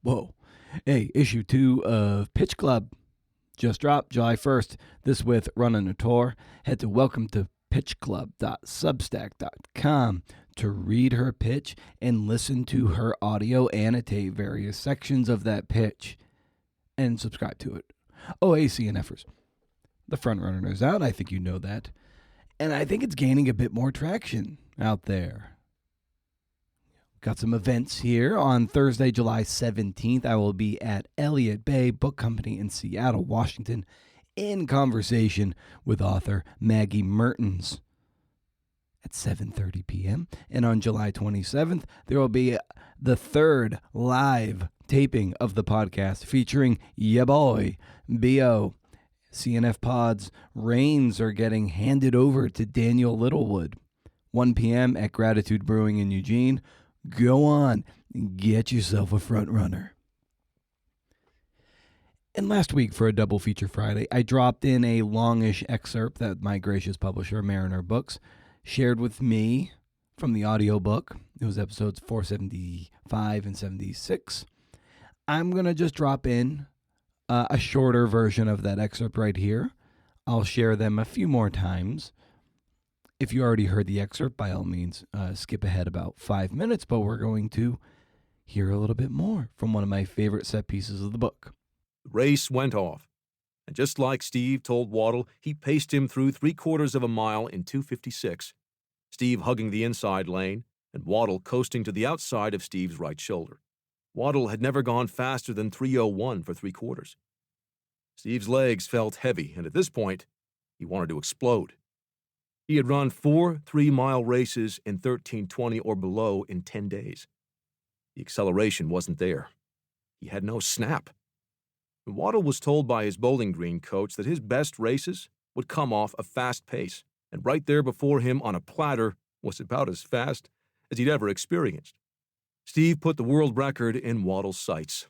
Whoa. Hey, issue 2 of Pitch Club just dropped July 1st. This with Running a Tour. Head to welcometopitchclub.substack.com to read her pitch and listen to her audio annotate various sections of that pitch and subscribe to it. Oh, ACNFers. The front runner is out. I think you know that. And I think it's gaining a bit more traction out there. Got some events here. On Thursday, July 17th, I will be at Elliott Bay Book Company in Seattle, Washington, in conversation with author Maggie Mertens at 7:30 p.m. And on July 27th, there will be the third live taping of the podcast featuring ya boy, B.O. CNF Pods reins are getting handed over to Daniel Littlewood. 1 p.m. at Gratitude Brewing in Eugene. Go on, get yourself a front runner. And last week for a double feature Friday, I dropped in a longish excerpt that my gracious publisher, Mariner Books, shared with me from the audiobook. It was episodes 475 and 76. I'm going to just drop in a shorter version of that excerpt right here. I'll share them a few more times. If you already heard the excerpt, by all means, skip ahead about 5 minutes, but we're going to hear a little bit more from one of my favorite set pieces of the book. The race went off, and just like Steve told Waddle, he paced him through 3/4 of a mile in 2:56, Steve hugging the inside lane and Waddle coasting to the outside of Steve's right shoulder. Waddle had never gone faster than 3:01 for 3/4. Steve's legs felt heavy, and at this point, he wanted to explode. He had run 4 3-mile races in 13:20 or below in 10 days. The acceleration wasn't there. He had no snap. Waddle was told by his Bowling Green coach that his best races would come off a fast pace, and right there before him on a platter was about as fast as he'd ever experienced. Steve put the world record in Waddle's sights.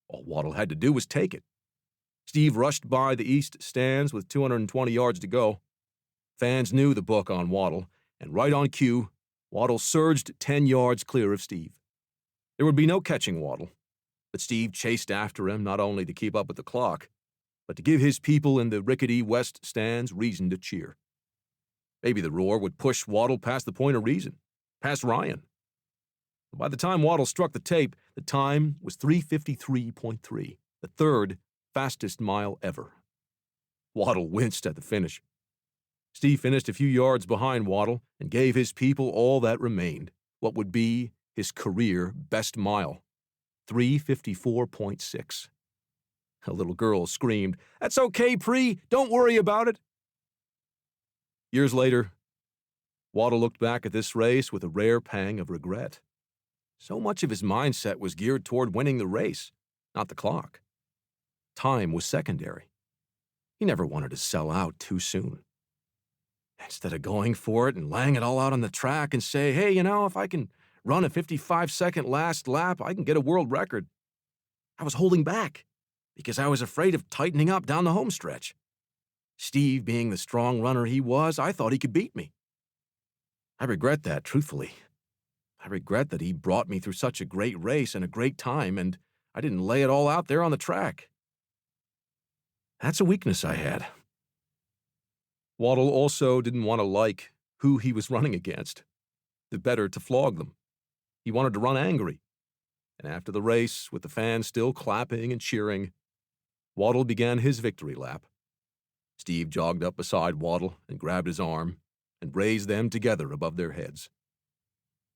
All Waddle had to do was take it. Steve rushed by the east stands with 220 yards to go. Fans knew the book on Waddle, and right on cue, Waddle surged 10 yards clear of Steve. There would be no catching Waddle, but Steve chased after him not only to keep up with the clock, but to give his people in the rickety west stands reason to cheer. Maybe the roar would push Waddle past the point of reason, past Ryan. By the time Waddle struck the tape, the time was 3:53.3, the third fastest mile ever. Waddle winced at the finish. Steve finished a few yards behind Waddle and gave his people all that remained, what would be his career best mile, 3:54.6. A little girl screamed, "That's okay, Pre, don't worry about it." Years later, Waddle looked back at this race with a rare pang of regret. So much of his mindset was geared toward winning the race, not the clock. Time was secondary. He never wanted to sell out too soon. Instead of going for it and laying it all out on the track and say, hey, if I can run a 55-second last lap, I can get a world record, I was holding back because I was afraid of tightening up down the home stretch. Steve, being the strong runner he was, I thought he could beat me. I regret that, truthfully. I regret that he brought me through such a great race and a great time, and I didn't lay it all out there on the track. That's a weakness I had. Waddle also didn't want to like who he was running against. The better to flog them. He wanted to run angry. And after the race, with the fans still clapping and cheering, Waddle began his victory lap. Steve jogged up beside Waddle and grabbed his arm and raised them together above their heads.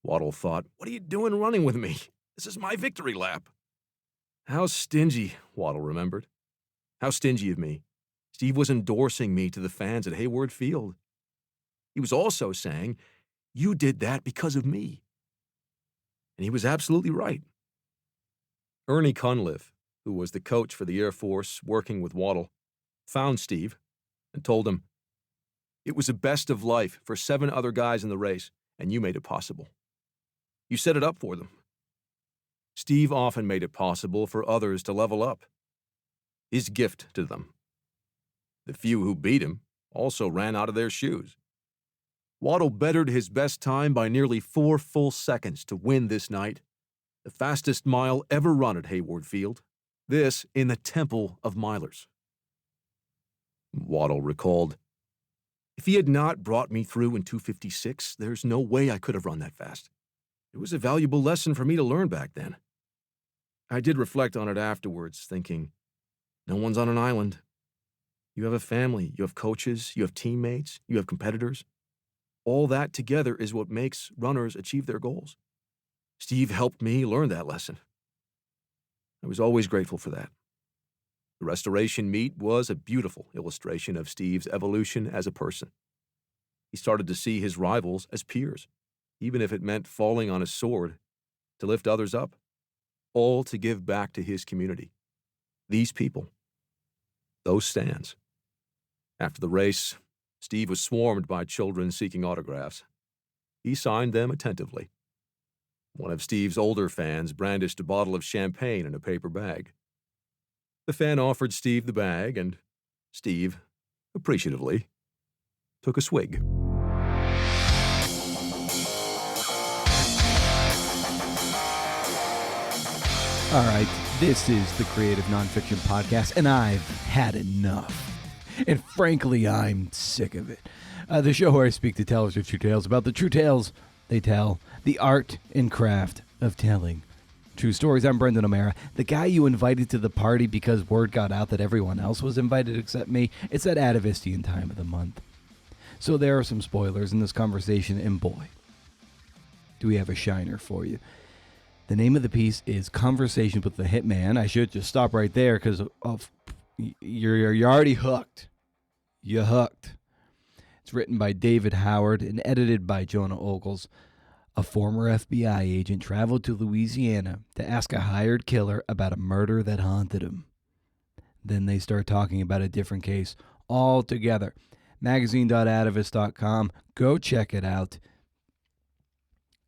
Waddle thought, what are you doing running with me? This is my victory lap. How stingy, Waddle remembered. How stingy of me. Steve was endorsing me to the fans at Hayward Field. He was also saying, you did that because of me. And he was absolutely right. Ernie Cunliffe, who was the coach for the Air Force working with Waddle, found Steve and told him, it was a best of life for 7 other guys in the race, and you made it possible. You set it up for them. Steve often made it possible for others to level up. His gift to them. The few who beat him also ran out of their shoes. Waddle bettered his best time by nearly 4 full seconds to win this night, the fastest mile ever run at Hayward Field. This in the Temple of Milers. Waddle recalled, "If he had not brought me through in 2:56, there's no way I could have run that fast. It was a valuable lesson for me to learn back then." I did reflect on it afterwards, thinking, no one's on an island. You have a family, you have coaches, you have teammates, you have competitors. All that together is what makes runners achieve their goals. Steve helped me learn that lesson. I was always grateful for that. The restoration meet was a beautiful illustration of Steve's evolution as a person. He started to see his rivals as peers, even if it meant falling on his sword to lift others up, all to give back to his community. These people, those stands. After the race, Steve was swarmed by children seeking autographs. He signed them attentively. One of Steve's older fans brandished a bottle of champagne in a paper bag. The fan offered Steve the bag, and Steve, appreciatively, took a swig. All right, this is the Creative Nonfiction Podcast, and I've had enough. And frankly, I'm sick of it. The show where I speak to tellers of true tales about the true tales they tell, the art and craft of telling true stories. I'm Brendan O'Mara, the guy you invited to the party because word got out that everyone else was invited except me. It's that Atavistian time of the month. So there are some spoilers in this conversation, and boy, do we have a shiner for you. The name of the piece is Conversation with the Hitman. I should just stop right there because you're already hooked. You're hooked. It's written by David Howard and edited by Jonah Ogles. A former FBI agent traveled to Louisiana to ask a hired killer about a murder that haunted him. Then they start talking about a different case altogether. Magazine.atavist.com. Go check it out.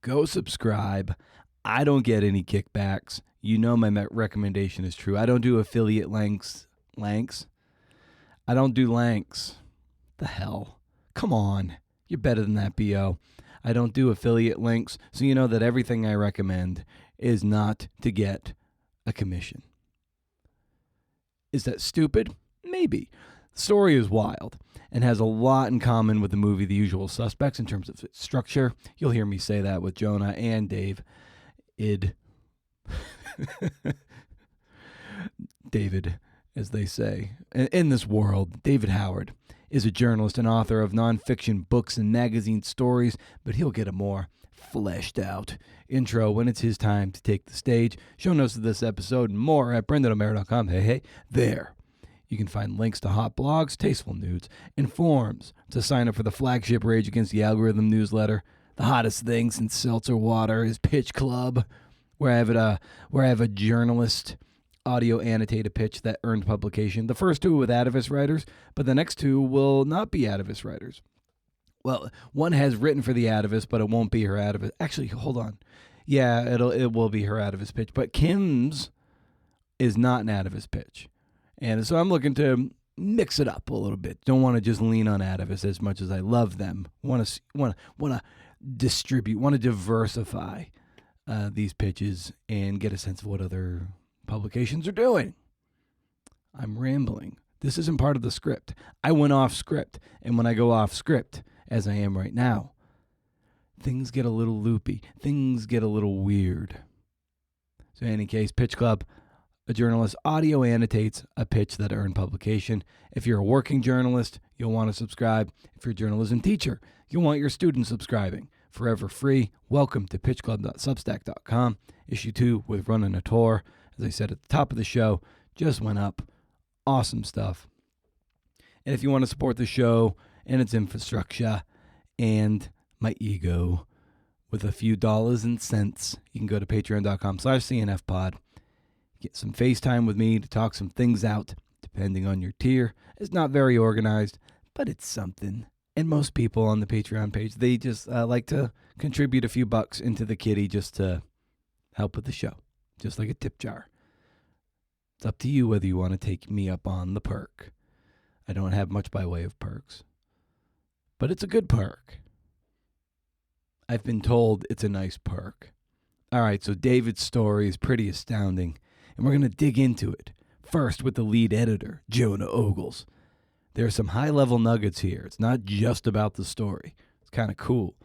Go subscribe. I don't get any kickbacks. You know my recommendation is true. I don't do affiliate links. I don't do links. The hell? Come on. You're better than that, B.O. I don't do affiliate links, so you know that everything I recommend is not to get a commission. Is that stupid? Maybe. The story is wild and has a lot in common with the movie The Usual Suspects in terms of its structure. You'll hear me say that with Jonah and Dave. David, as they say. In this world, David Howard is a journalist and author of nonfiction books and magazine stories, but he'll get a more fleshed out intro when it's his time to take the stage. Show notes of this episode and more at BrendanO'Mara.com. Hey, there. You can find links to hot blogs, tasteful nudes, and forums to sign up for the flagship Rage Against the Algorithm newsletter. The hottest thing since seltzer water is Pitch Club, where I have a journalist audio annotate a pitch that earned publication. The first two with Atavist writers, but the next two will not be Atavist writers. Well, one has written for the Atavist, but it won't be her Atavist. Actually, hold on. Yeah, it will be her Atavist pitch, but Kim's is not an Atavist pitch. And so I'm looking to mix it up a little bit. Don't want to just lean on Atavist as much as I love them. Want to distribute, want to diversify these pitches and get a sense of what other publications are doing. I'm rambling. This isn't part of the script. I went off script, and when I go off script, as I am right now, things get a little loopy. Things get a little weird. So in any case, Pitch Club, a journalist audio annotates a pitch that earned publication. If you're a working journalist, you'll want to subscribe. If you're a journalism teacher, you'll want your students subscribing. Forever free. Welcome to pitchclub.substack.com. Issue 2 with Running a Tour. As I said at the top of the show, just went up. Awesome stuff. And if you want to support the show and its infrastructure and my ego with a few dollars and cents, you can go to patreon.com/cnfpod. Get some FaceTime with me to talk some things out, depending on your tier. It's not very organized, but it's something. And most people on the Patreon page, they just like to contribute a few bucks into the kitty just to help with the show. Just like a tip jar. It's up to you whether you want to take me up on the perk. I don't have much by way of perks. But it's a good perk. I've been told it's a nice perk. All right, so David's story is pretty astounding, and we're going to dig into it. First, with the lead editor, Jonah Ogles. There are some high level nuggets here. It's not just about the story, it's kind of cool.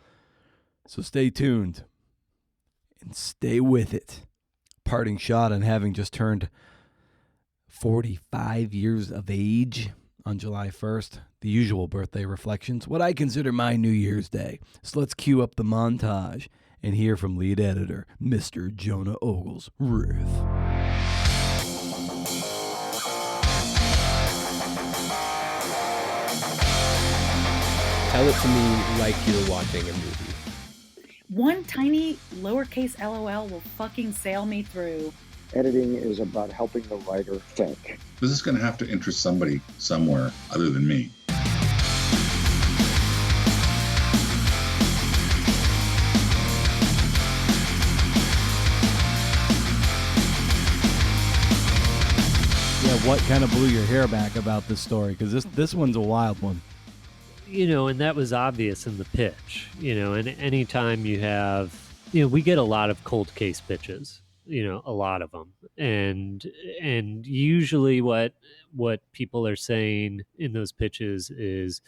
So stay tuned and stay with it. Parting shot on having just turned 45 years of age on July 1st, the usual birthday reflections, what I consider my New Year's Day. So let's cue up the montage and hear from lead editor, Mr. Jonah Ogles. Riff. Tell it to me like you're watching a movie. One tiny lowercase LOL will fucking sail me through. Editing is about helping the writer think. This is going to have to interest somebody somewhere other than me. Yeah, what kind of blew your hair back about this story? Because this one's a wild one. And that was obvious in the pitch, and anytime you have, we get a lot of cold case pitches, a lot of them. And usually what people are saying in those pitches is,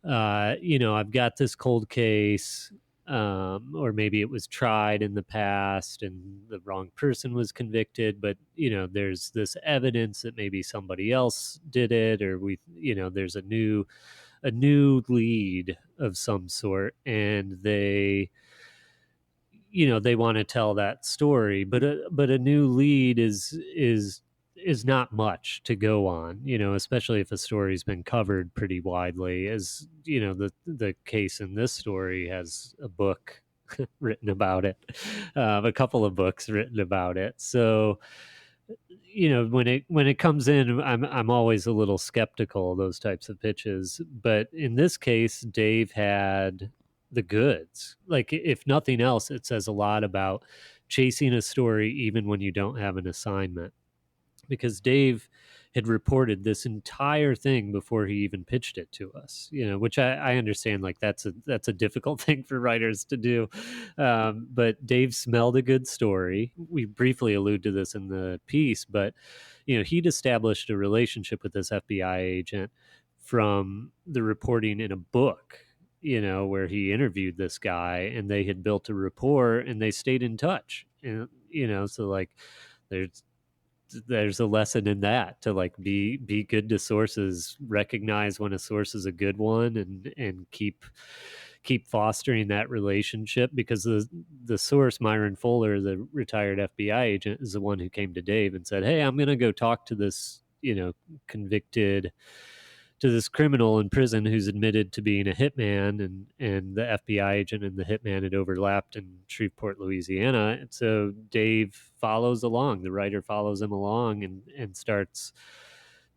I've got this cold case, or maybe it was tried in the past and the wrong person was convicted, but there's this evidence that maybe somebody else did it, or there's a new lead of some sort, and they want to tell that story, but a new lead is not much to go on, especially if a story's been covered pretty widely, as the case in this story has a book written about it, a couple of books written about it. So when it comes in, I'm always a little skeptical of those types of pitches. But in this case, Dave had the goods. Like, if nothing else, it says a lot about chasing a story even when you don't have an assignment. Because Dave had reported this entire thing before he even pitched it to us, which I understand, like that's a difficult thing for writers to do. But Dave smelled a good story. We briefly allude to this in the piece, but he'd established a relationship with this FBI agent from the reporting in a book, where he interviewed this guy, and they had built a rapport and they stayed in touch. And so like there's a lesson in that, to like be good to sources, recognize when a source is a good one, and keep fostering that relationship, because the source, Myron Fuller, the retired FBI agent, is the one who came to Dave and said, "Hey, I'm going to go talk to this this criminal in prison who's admitted to being a hitman," and the FBI agent and the hitman had overlapped in Shreveport, Louisiana. And so Dave follows along, the writer follows him along, and starts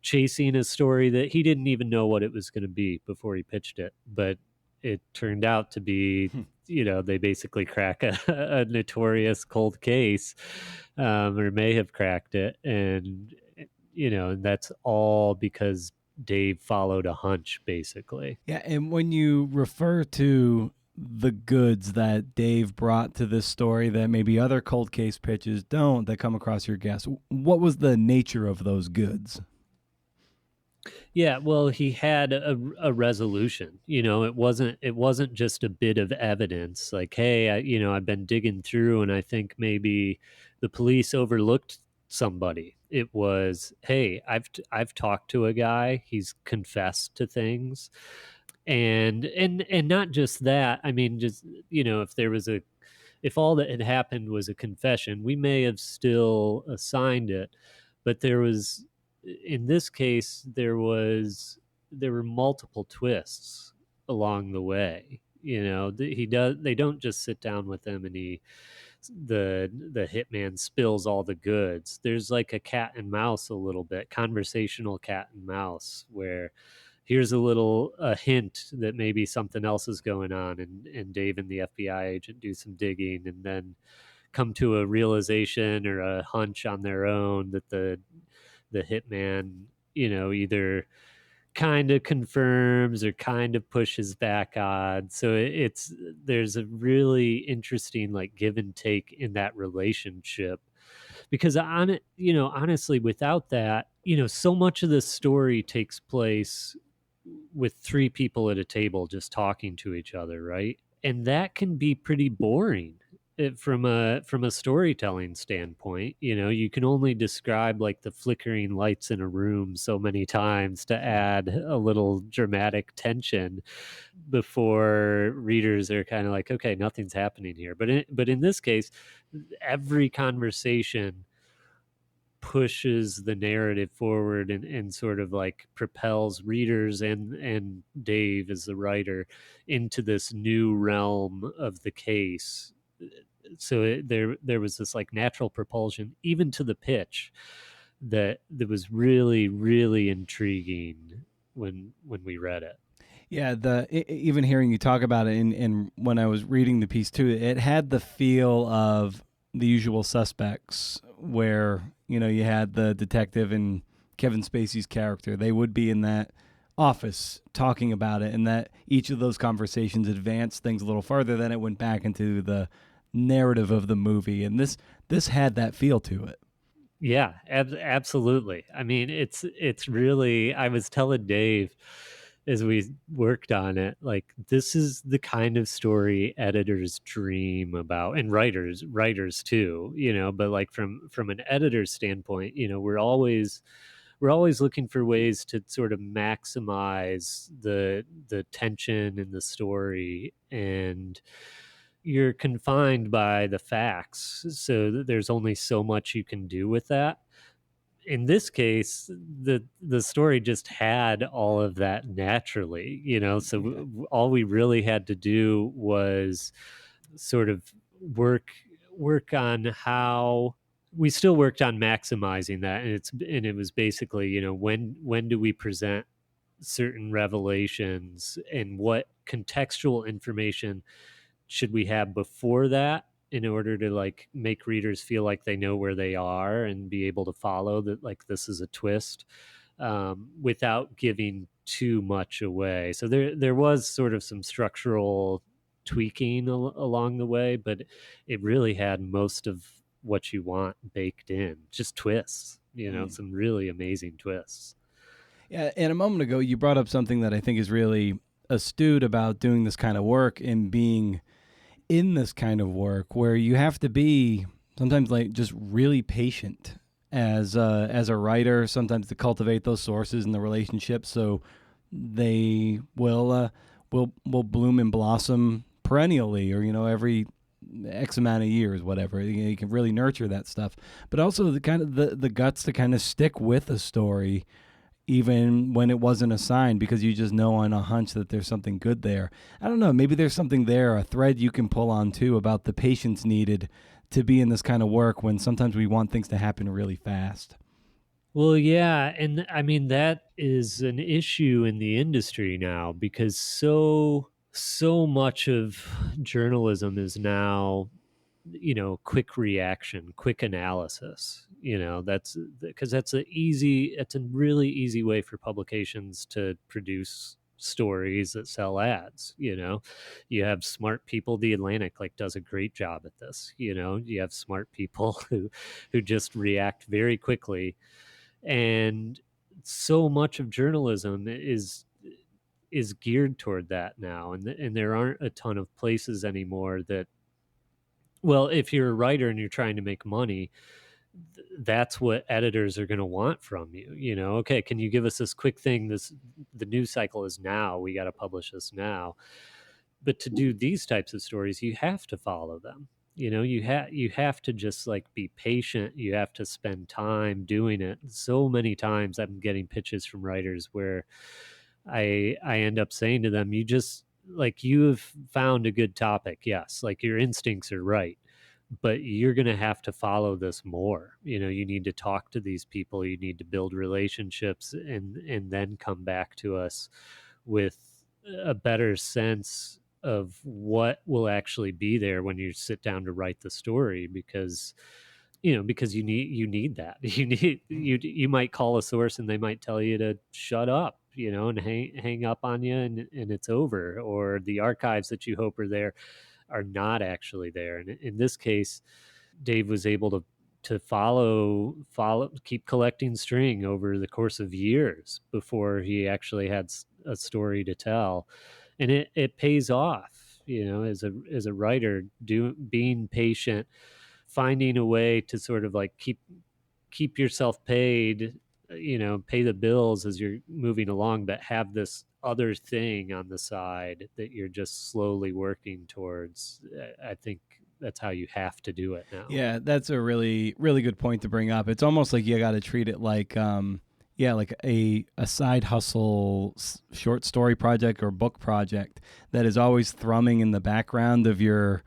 chasing a story that he didn't even know what it was going to be before he pitched it. But it turned out to be, they basically crack a notorious cold case, or may have cracked it. And, that's all because Dave followed a hunch, basically. Yeah, and when you refer to the goods that Dave brought to this story that maybe other cold case pitches don't, that come across your desk, what was the nature of those goods? Yeah, well, he had a resolution. It wasn't just a bit of evidence like, hey, I've been digging through and I think maybe the police overlooked somebody. It was, hey, I've talked to a guy, he's confessed to things. And not just that, I mean, just, if all that had happened was a confession, we may have still assigned it, but in this case, there were multiple twists along the way. They don't just sit down with him and the hitman spills all the goods. There's like a cat and mouse, a little bit conversational cat and mouse, where here's a hint that maybe something else is going on, and Dave and the FBI agent do some digging and then come to a realization or a hunch on their own that the hitman, either kind of confirms or kind of pushes back on. So there's a really interesting like give and take in that relationship, because on it, honestly, without that, so much of the story takes place with three people at a table just talking to each other, right? And that can be pretty boring from a storytelling standpoint. You can only describe like the flickering lights in a room so many times to add a little dramatic tension before readers are kind of like, okay, nothing's happening here. But in this case, every conversation pushes the narrative forward and sort of like propels readers and Dave as the writer into this new realm of the case. So there was this like natural propulsion even to the pitch that was really, really intriguing when we read it. Yeah, even hearing you talk about it, and when I was reading the piece too, it had the feel of The Usual Suspects, where you had the detective and Kevin Spacey's character. They would be in that office talking about it, and that each of those conversations advanced things a little further. Then it went back into the narrative of the movie, and this had that feel to it. Yeah, absolutely. I mean, it's really. I was telling Dave as we worked on it, like this is the kind of story editors dream about, and writers too. But like from an editor's standpoint, we're always looking for ways to sort of maximize the tension in the story, and you're confined by the facts, so there's only so much you can do with that. In this case, the story just had all of that naturally, so all we really had to do was sort of work on how we still worked on maximizing that. And it was basically, when do we present certain revelations, and what contextual information should we have before that in order to like make readers feel like they know where they are and be able to follow that, like this is a twist, without giving too much away. So there was sort of some structural tweaking along the way, but it really had most of what you want baked in, just twists, some really amazing twists. Yeah, and a moment ago you brought up something that I think is really astute about doing this kind of work and being in this kind of work, where you have to be sometimes like just really patient as a writer, sometimes to cultivate those sources and the relationships so they will bloom and blossom perennially, or every X amount of years, whatever. You can really nurture that stuff, but also the kind of the guts to kind of stick with a story even when it wasn't a sign, because you just know on a hunch that there's something good there. I don't know, maybe there's something there, a thread you can pull on too, about the patience needed to be in this kind of work when sometimes we want things to happen really fast. Well, yeah, and I mean that is an issue in the industry now, because so much of journalism is now, quick reaction, quick analysis. That's because it's a really easy way for publications to produce stories that sell ads. You have smart people. The Atlantic like does a great job at this. You have smart people who just react very quickly, and so much of journalism is geared toward that now, and there aren't a ton of places anymore that, well, if you're a writer and you're trying to make money, that's what editors are going to want from you. Okay, can you give us this quick thing? The news cycle is now. We got to publish this now. But to do these types of stories, you have to follow them. You have to just like be patient. You have to spend time doing it. So many times I'm getting pitches from writers where I end up saying to them, you just like, you have found a good topic. Yes, like your instincts are right, but you're going to have to follow this more. You need to talk to these people, you need to build relationships, and then come back to us with a better sense of what will actually be there when you sit down to write the story, because because you need that. You might call a source and they might tell you to shut up, and hang up on you, and it's over. Or the archives that you hope are there are not actually there. And in this case, Dave was able to follow keep collecting string over the course of years before he actually had a story to tell, and it pays off, as a writer, being patient, finding a way to sort of like keep yourself paid, pay the bills as you're moving along, but have this other thing on the side that you're just slowly working towards. I think that's how you have to do it now. Yeah, that's a really, really good point to bring up. It's almost like you got to treat it like, like a side hustle short story project or book project that is always thrumming in the background of your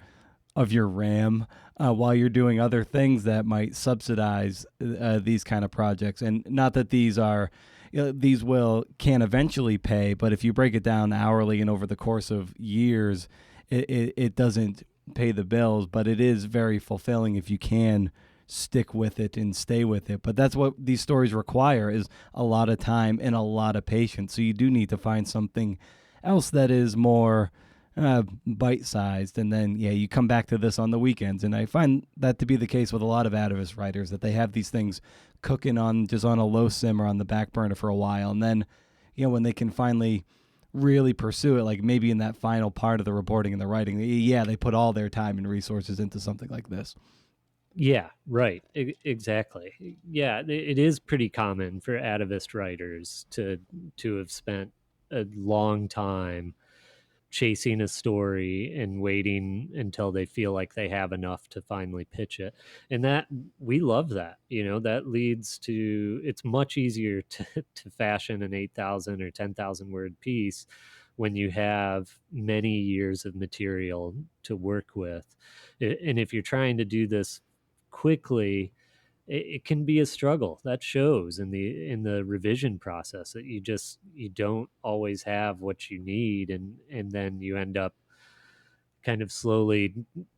RAM while you're doing other things that might subsidize these kind of projects. And not that these are, these can eventually pay, but if you break it down hourly and over the course of years, it doesn't pay the bills, but it is very fulfilling if you can stick with it and stay with it. But that's what these stories require, is a lot of time and a lot of patience. So you do need to find something else that is more bite-sized, and then you come back to this on the weekends. And I find that to be the case with a lot of Atavist writers, that they have these things cooking on a low simmer on the back burner for a while, and then when they can finally really pursue it, like maybe in that final part of the reporting and the writing, they put all their time and resources into something like this. Yeah, right. Exactly. Yeah, it is pretty common for Atavist writers to have spent a long time chasing a story and waiting until they feel like they have enough to finally pitch it. And that, we love that. That leads to, it's much easier to fashion an 8,000 or 10,000 word piece when you have many years of material to work with. And if you're trying to do this quickly, it can be a struggle. That shows in the revision process, that you don't always have what you need, and then you end up kind of slowly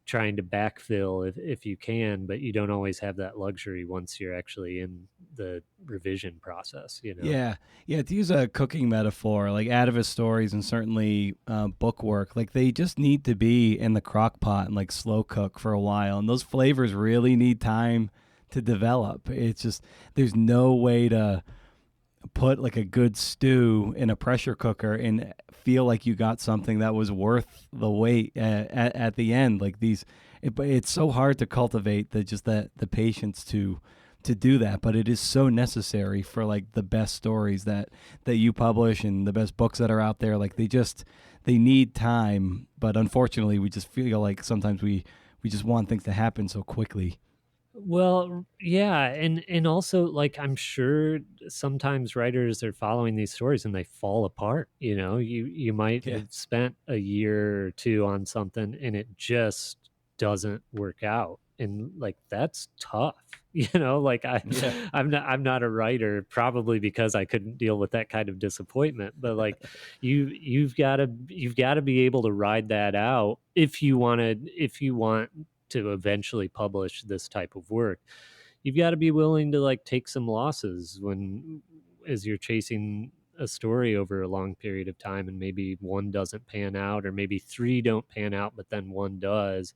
trying to backfill if you can, but you don't always have that luxury once you're actually in the revision process. Yeah, to use a cooking metaphor, like Atavist stories and certainly book work, like they just need to be in the crock pot and like slow cook for a while, and those flavors really need time to develop. It's just, there's no way to put like a good stew in a pressure cooker and feel like you got something that was worth the wait at the end. Like it's so hard to cultivate the patience to do that, but it is so necessary for like the best stories that you publish and the best books that are out there. Like they need time, but unfortunately we just feel like sometimes we just want things to happen so quickly. Well, yeah, and also, like, I'm sure sometimes writers are following these stories and they fall apart. You might have spent a year or two on something and it just doesn't work out, and like that's tough. Like I'm not a writer, probably because I couldn't deal with that kind of disappointment. But like you've got to be able to ride that out if you want to eventually publish this type of work. You've got to be willing to like take some losses as you're chasing a story over a long period of time, and maybe one doesn't pan out, or maybe three don't pan out but then one does.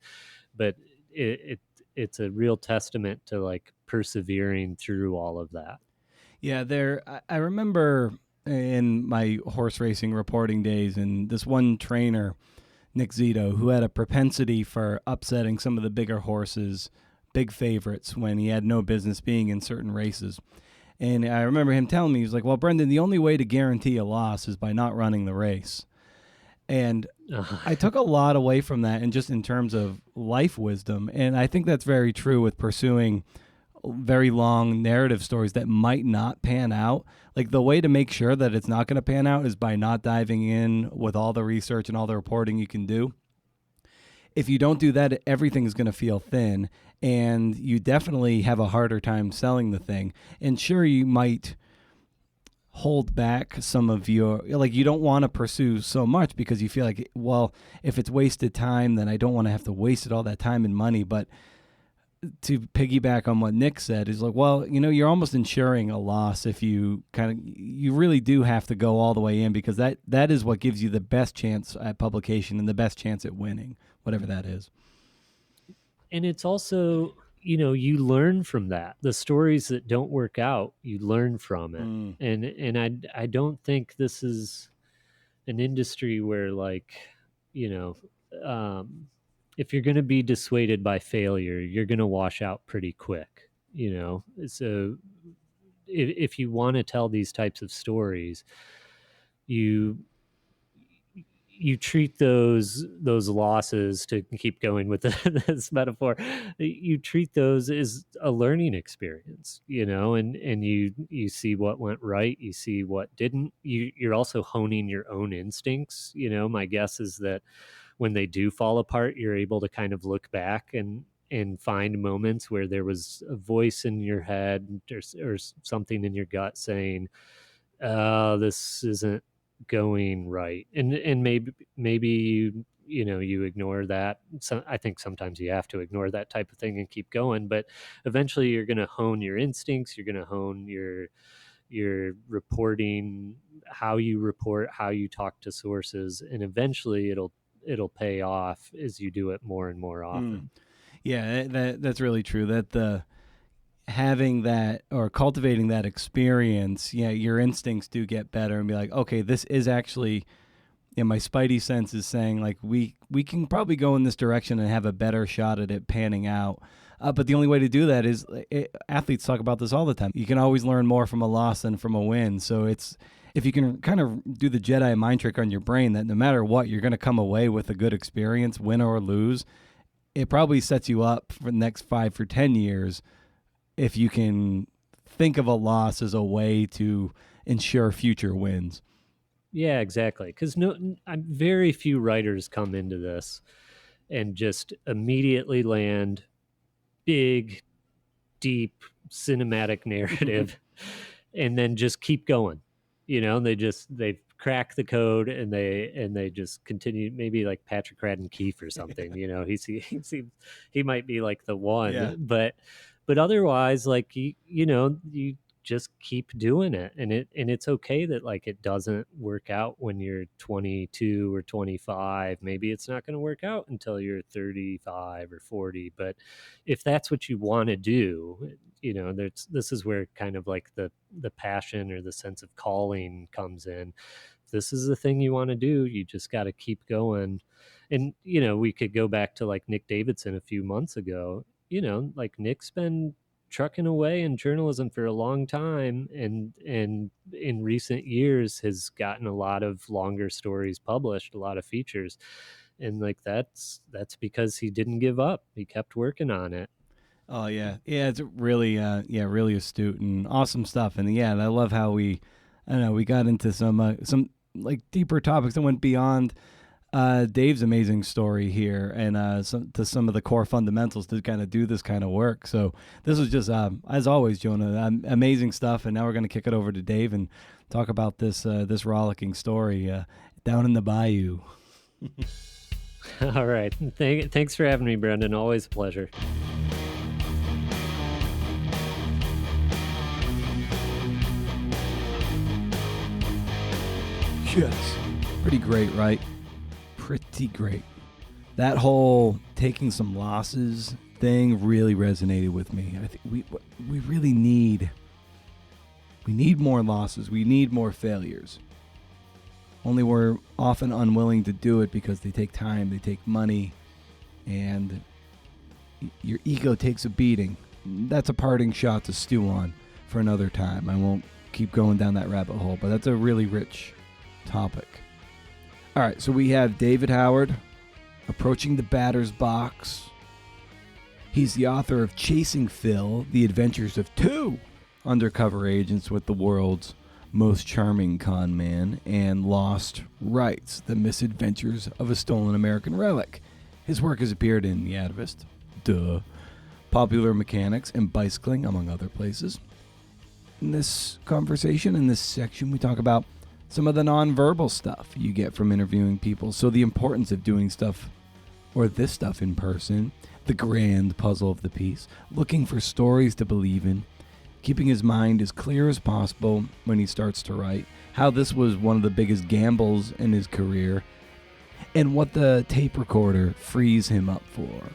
But it's a real testament to like persevering through all of that. I remember in my horse racing reporting days, and this one trainer, Nick Zito, who had a propensity for upsetting some of the bigger horses, big favorites, when he had no business being in certain races. And I remember him telling me, he was like, well, Brendan, the only way to guarantee a loss is by not running the race. And I took a lot away from that, and just in terms of life wisdom. And I think that's very true with pursuing very long narrative stories that might not pan out. Like the way to make sure that it's not going to pan out is by not diving in with all the research and all the reporting you can do. If you don't do that, everything's going to feel thin, and you definitely have a harder time selling the thing. And sure, you might hold back some of your, like, you don't want to pursue so much because you feel like, well, if it's wasted time, then I don't want to have to waste all that time and money. But to piggyback on what Nick said, is like, well, you're almost insuring a loss if you you really do have to go all the way in, because that is what gives you the best chance at publication and the best chance at winning, whatever that is. And it's also, you learn from that. The stories that don't work out, you learn from it. And I don't think this is an industry where, like, if you're going to be dissuaded by failure, you're going to wash out pretty quick, So if you want to tell these types of stories, you treat those losses, to keep going with this metaphor, you treat those as a learning experience, and you see what went right, you see what didn't. You're also honing your own instincts. My guess is that when they do fall apart, you're able to kind of look back and find moments where there was a voice in your head or something in your gut saying, this isn't going right, and maybe you ignore that. So I think sometimes you have to ignore that type of thing and keep going, but eventually you're going to hone your instincts, you're going to hone your reporting, how you report, how you talk to sources, and eventually it'll pay off as you do it more and more often. Yeah, that's really true. That having that or cultivating that experience, your instincts do get better and be like, okay, this is actually, my spidey sense is saying, like, we can probably go in this direction and have a better shot at it panning out. But the only way to do that is, athletes talk about this all the time. You can always learn more from a loss than from a win. So if you can kind of do the Jedi mind trick on your brain that no matter what, you're going to come away with a good experience, win or lose, it probably sets you up for the next 5 or 10 years if you can think of a loss as a way to ensure future wins. Yeah, exactly. Because very few writers come into this and just immediately land big, deep, cinematic narrative and then just keep going. They've cracked the code and they just continue. Maybe like Patrick Radden Keefe or something. He might be like the one, Yeah. but otherwise, like, you just keep doing it, and it's okay that, like, it doesn't work out when you're 22 or 25. Maybe it's not going to work out until you're 35 or 40, but if that's what you want to do, this is where kind of like the passion or the sense of calling comes in. If this is the thing you want to do, you just got to keep going. And we could go back to like Nick Davidson a few months ago. Like, Nick's been trucking away in journalism for a long time, and in recent years has gotten a lot of longer stories published, a lot of features, and like that's because he didn't give up. He kept working on it. Oh yeah, it's really really astute and awesome stuff. And I love how we got into some like deeper topics that went beyond Dave's amazing story here, and some of the core fundamentals to kind of do this kind of work. So this was just, as always, Jonah, amazing stuff. And now we're going to kick it over to Dave and talk about this rollicking story down in the bayou. All right. Thanks for having me, Brendan. Always a pleasure. Yes. Pretty great, right? Pretty great. That whole taking some losses thing really resonated with me. I think we really need more losses. We need more failures. Only we're often unwilling to do it because they take time, they take money, and your ego takes a beating. That's a parting shot to stew on for another time. I won't keep going down that rabbit hole, but that's a really rich topic. All right, so we have David Howard approaching the batter's box. He's the author of Chasing Phil, The Adventures of Two Undercover Agents with the World's Most Charming Con Man, and Lost Rights, The Misadventures of a Stolen American Relic. His work has appeared in The Atavist, Popular Mechanics, and Bicycling, among other places. In this conversation, in this section, we talk about some of the nonverbal stuff you get from interviewing people. So the importance of doing stuff, or this stuff, in person, the grand puzzle of the piece, looking for stories to believe in, keeping his mind as clear as possible when he starts to write, how this was one of the biggest gambles in his career, and what the tape recorder frees him up for.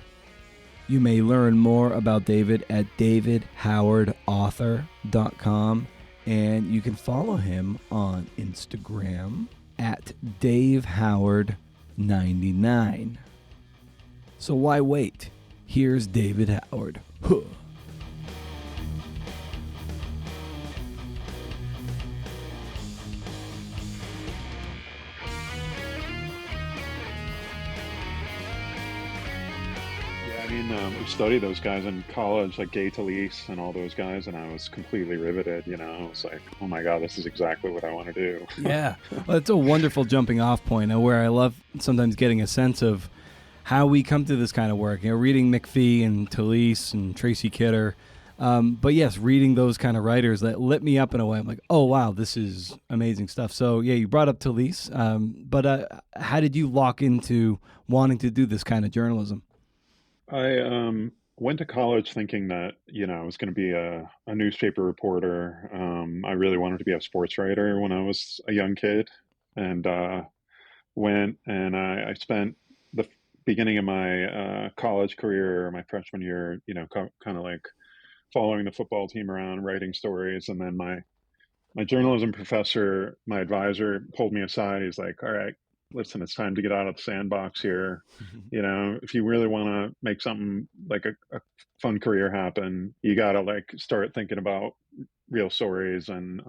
You may learn more about David at davidhowardauthor.com, and you can follow him on Instagram at davehoward99. So why wait? Here's David Howard. Huh. We studied those guys in college, like Gay Talese and all those guys, and I was completely riveted. I was like, oh my God, this is exactly what I want to do. Yeah. Well, it's a wonderful jumping off point where I love sometimes getting a sense of how we come to this kind of work. Reading McPhee and Talese and Tracy Kidder. But yes, reading those kind of writers that lit me up in a way. I'm like, oh, wow, this is amazing stuff. So, yeah, you brought up Talese. But how did you lock into wanting to do this kind of journalism? I went to college thinking that, I was going to be a newspaper reporter. I really wanted to be a sports writer when I was a young kid, and went and I spent the beginning of my college career, my freshman year, kind of like following the football team around, writing stories. And then my journalism professor, my advisor, pulled me aside. He's like, all right, listen, it's time to get out of the sandbox here. If you really want to make something like a fun career happen, you got to like start thinking about real stories and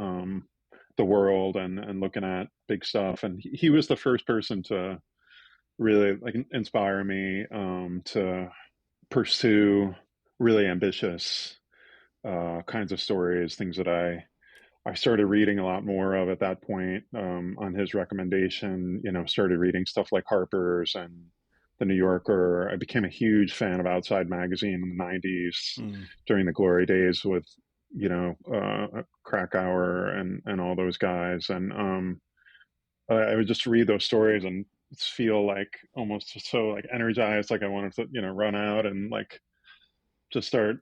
the world and looking at big stuff. And he was the first person to really like inspire me to pursue really ambitious kinds of stories, things that I started reading a lot more of at that point on his recommendation. Started reading stuff like Harper's and The New Yorker. I became a huge fan of Outside Magazine in the 90s during the glory days with, Krakauer and all those guys. And I would just read those stories and feel like almost so like energized, like I wanted to, run out and like just start,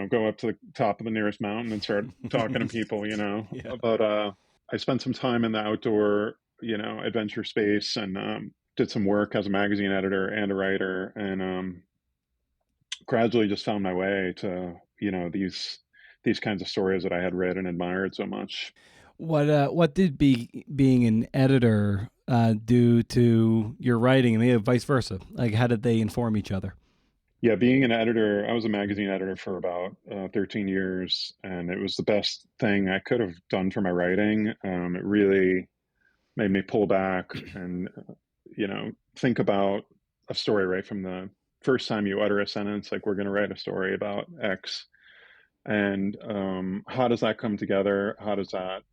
go up to the top of the nearest mountain and start talking to people, Yeah. But I spent some time in the outdoor, adventure space and did some work as a magazine editor and a writer, and gradually just found my way to, these kinds of stories that I had read and admired so much. What did being an editor do to your writing, and maybe vice versa? Like, how did they inform each other? Yeah, being an editor, I was a magazine editor for about 13 years, and it was the best thing I could have done for my writing. It really made me pull back and, think about a story right from the first time you utter a sentence, like we're going to write a story about X. And how does that come together? How does that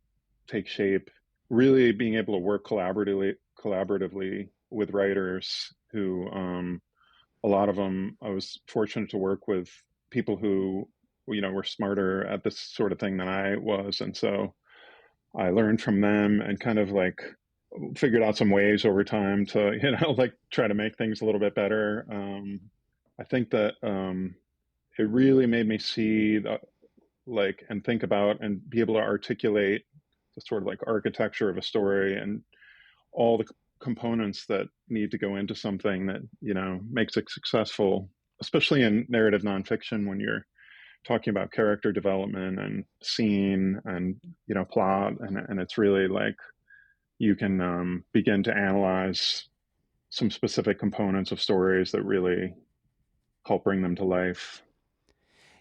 take shape? Really being able to work collaboratively with writers who, a lot of them, I was fortunate to work with people who, were smarter at this sort of thing than I was. And so I learned from them and kind of like figured out some ways over time to, like try to make things a little bit better. I think that it really made me see and think about and be able to articulate the sort of like architecture of a story and all the components that need to go into something that, makes it successful, especially in narrative nonfiction when you're talking about character development and scene and, plot. And it's really like you can begin to analyze some specific components of stories that really help bring them to life.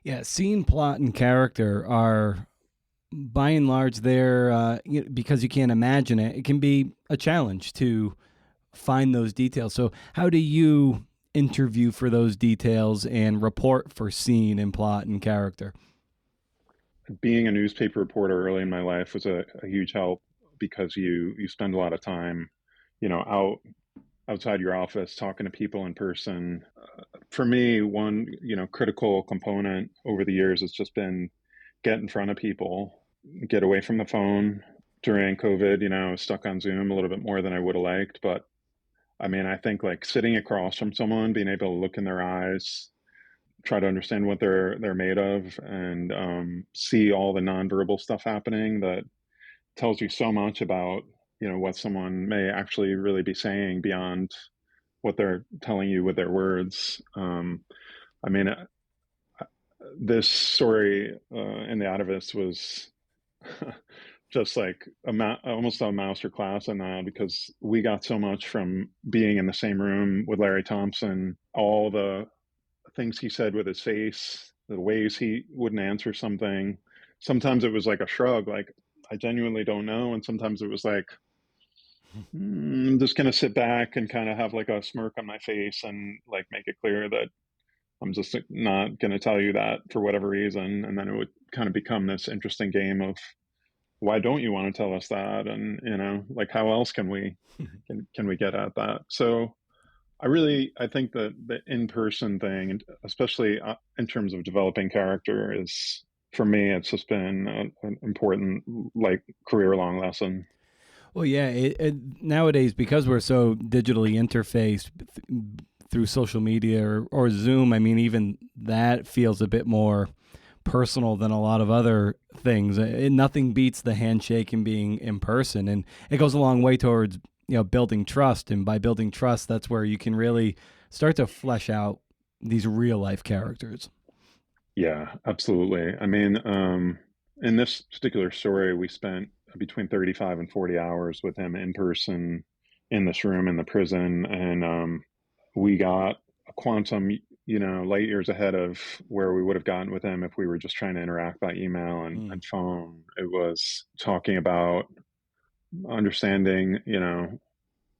Yeah, scene, plot, and character are, by and large, there because you can't imagine it. It can be a challenge to find those details. So how do you interview for those details and report for scene and plot and character? Being a newspaper reporter early in my life was a huge help because you spend a lot of time, outside your office talking to people in person. For me, one, critical component over the years has just been get in front of people, get away from the phone. During COVID, I was stuck on Zoom a little bit more than I would have liked. But I mean, I think like sitting across from someone, being able to look in their eyes, try to understand what they're made of, and see all the nonverbal stuff happening that tells you so much about, what someone may actually really be saying beyond what they're telling you with their words. I mean, this story in the Atavist was just like almost a master class in that, because we got so much from being in the same room with Larry Thompson, all the things he said with his face, the ways he wouldn't answer something. Sometimes it was like a shrug, like, I genuinely don't know. And sometimes it was like, I'm just going to sit back and kind of have like a smirk on my face and like make it clear that I'm just not going to tell you that for whatever reason. And then it would kind of become this interesting game of, why don't you want to tell us that? And, like, how else can we get at that? So I think that the in-person thing, and especially in terms of developing character, is, for me, it's just been an important, like, career-long lesson. Well, yeah. Nowadays, because we're so digitally interfaced through social media or Zoom, I mean, even that feels a bit more personal than a lot of other things. Nothing beats the handshake and being in person, and it goes a long way towards building trust. And by building trust, that's where you can really start to flesh out these real life characters. Yeah, absolutely. I mean, in this particular story, we spent between 35 and 40 hours with him in person in this room in the prison, and we got a quantum, light years ahead of where we would have gotten with him if we were just trying to interact by email and phone. It was talking about understanding,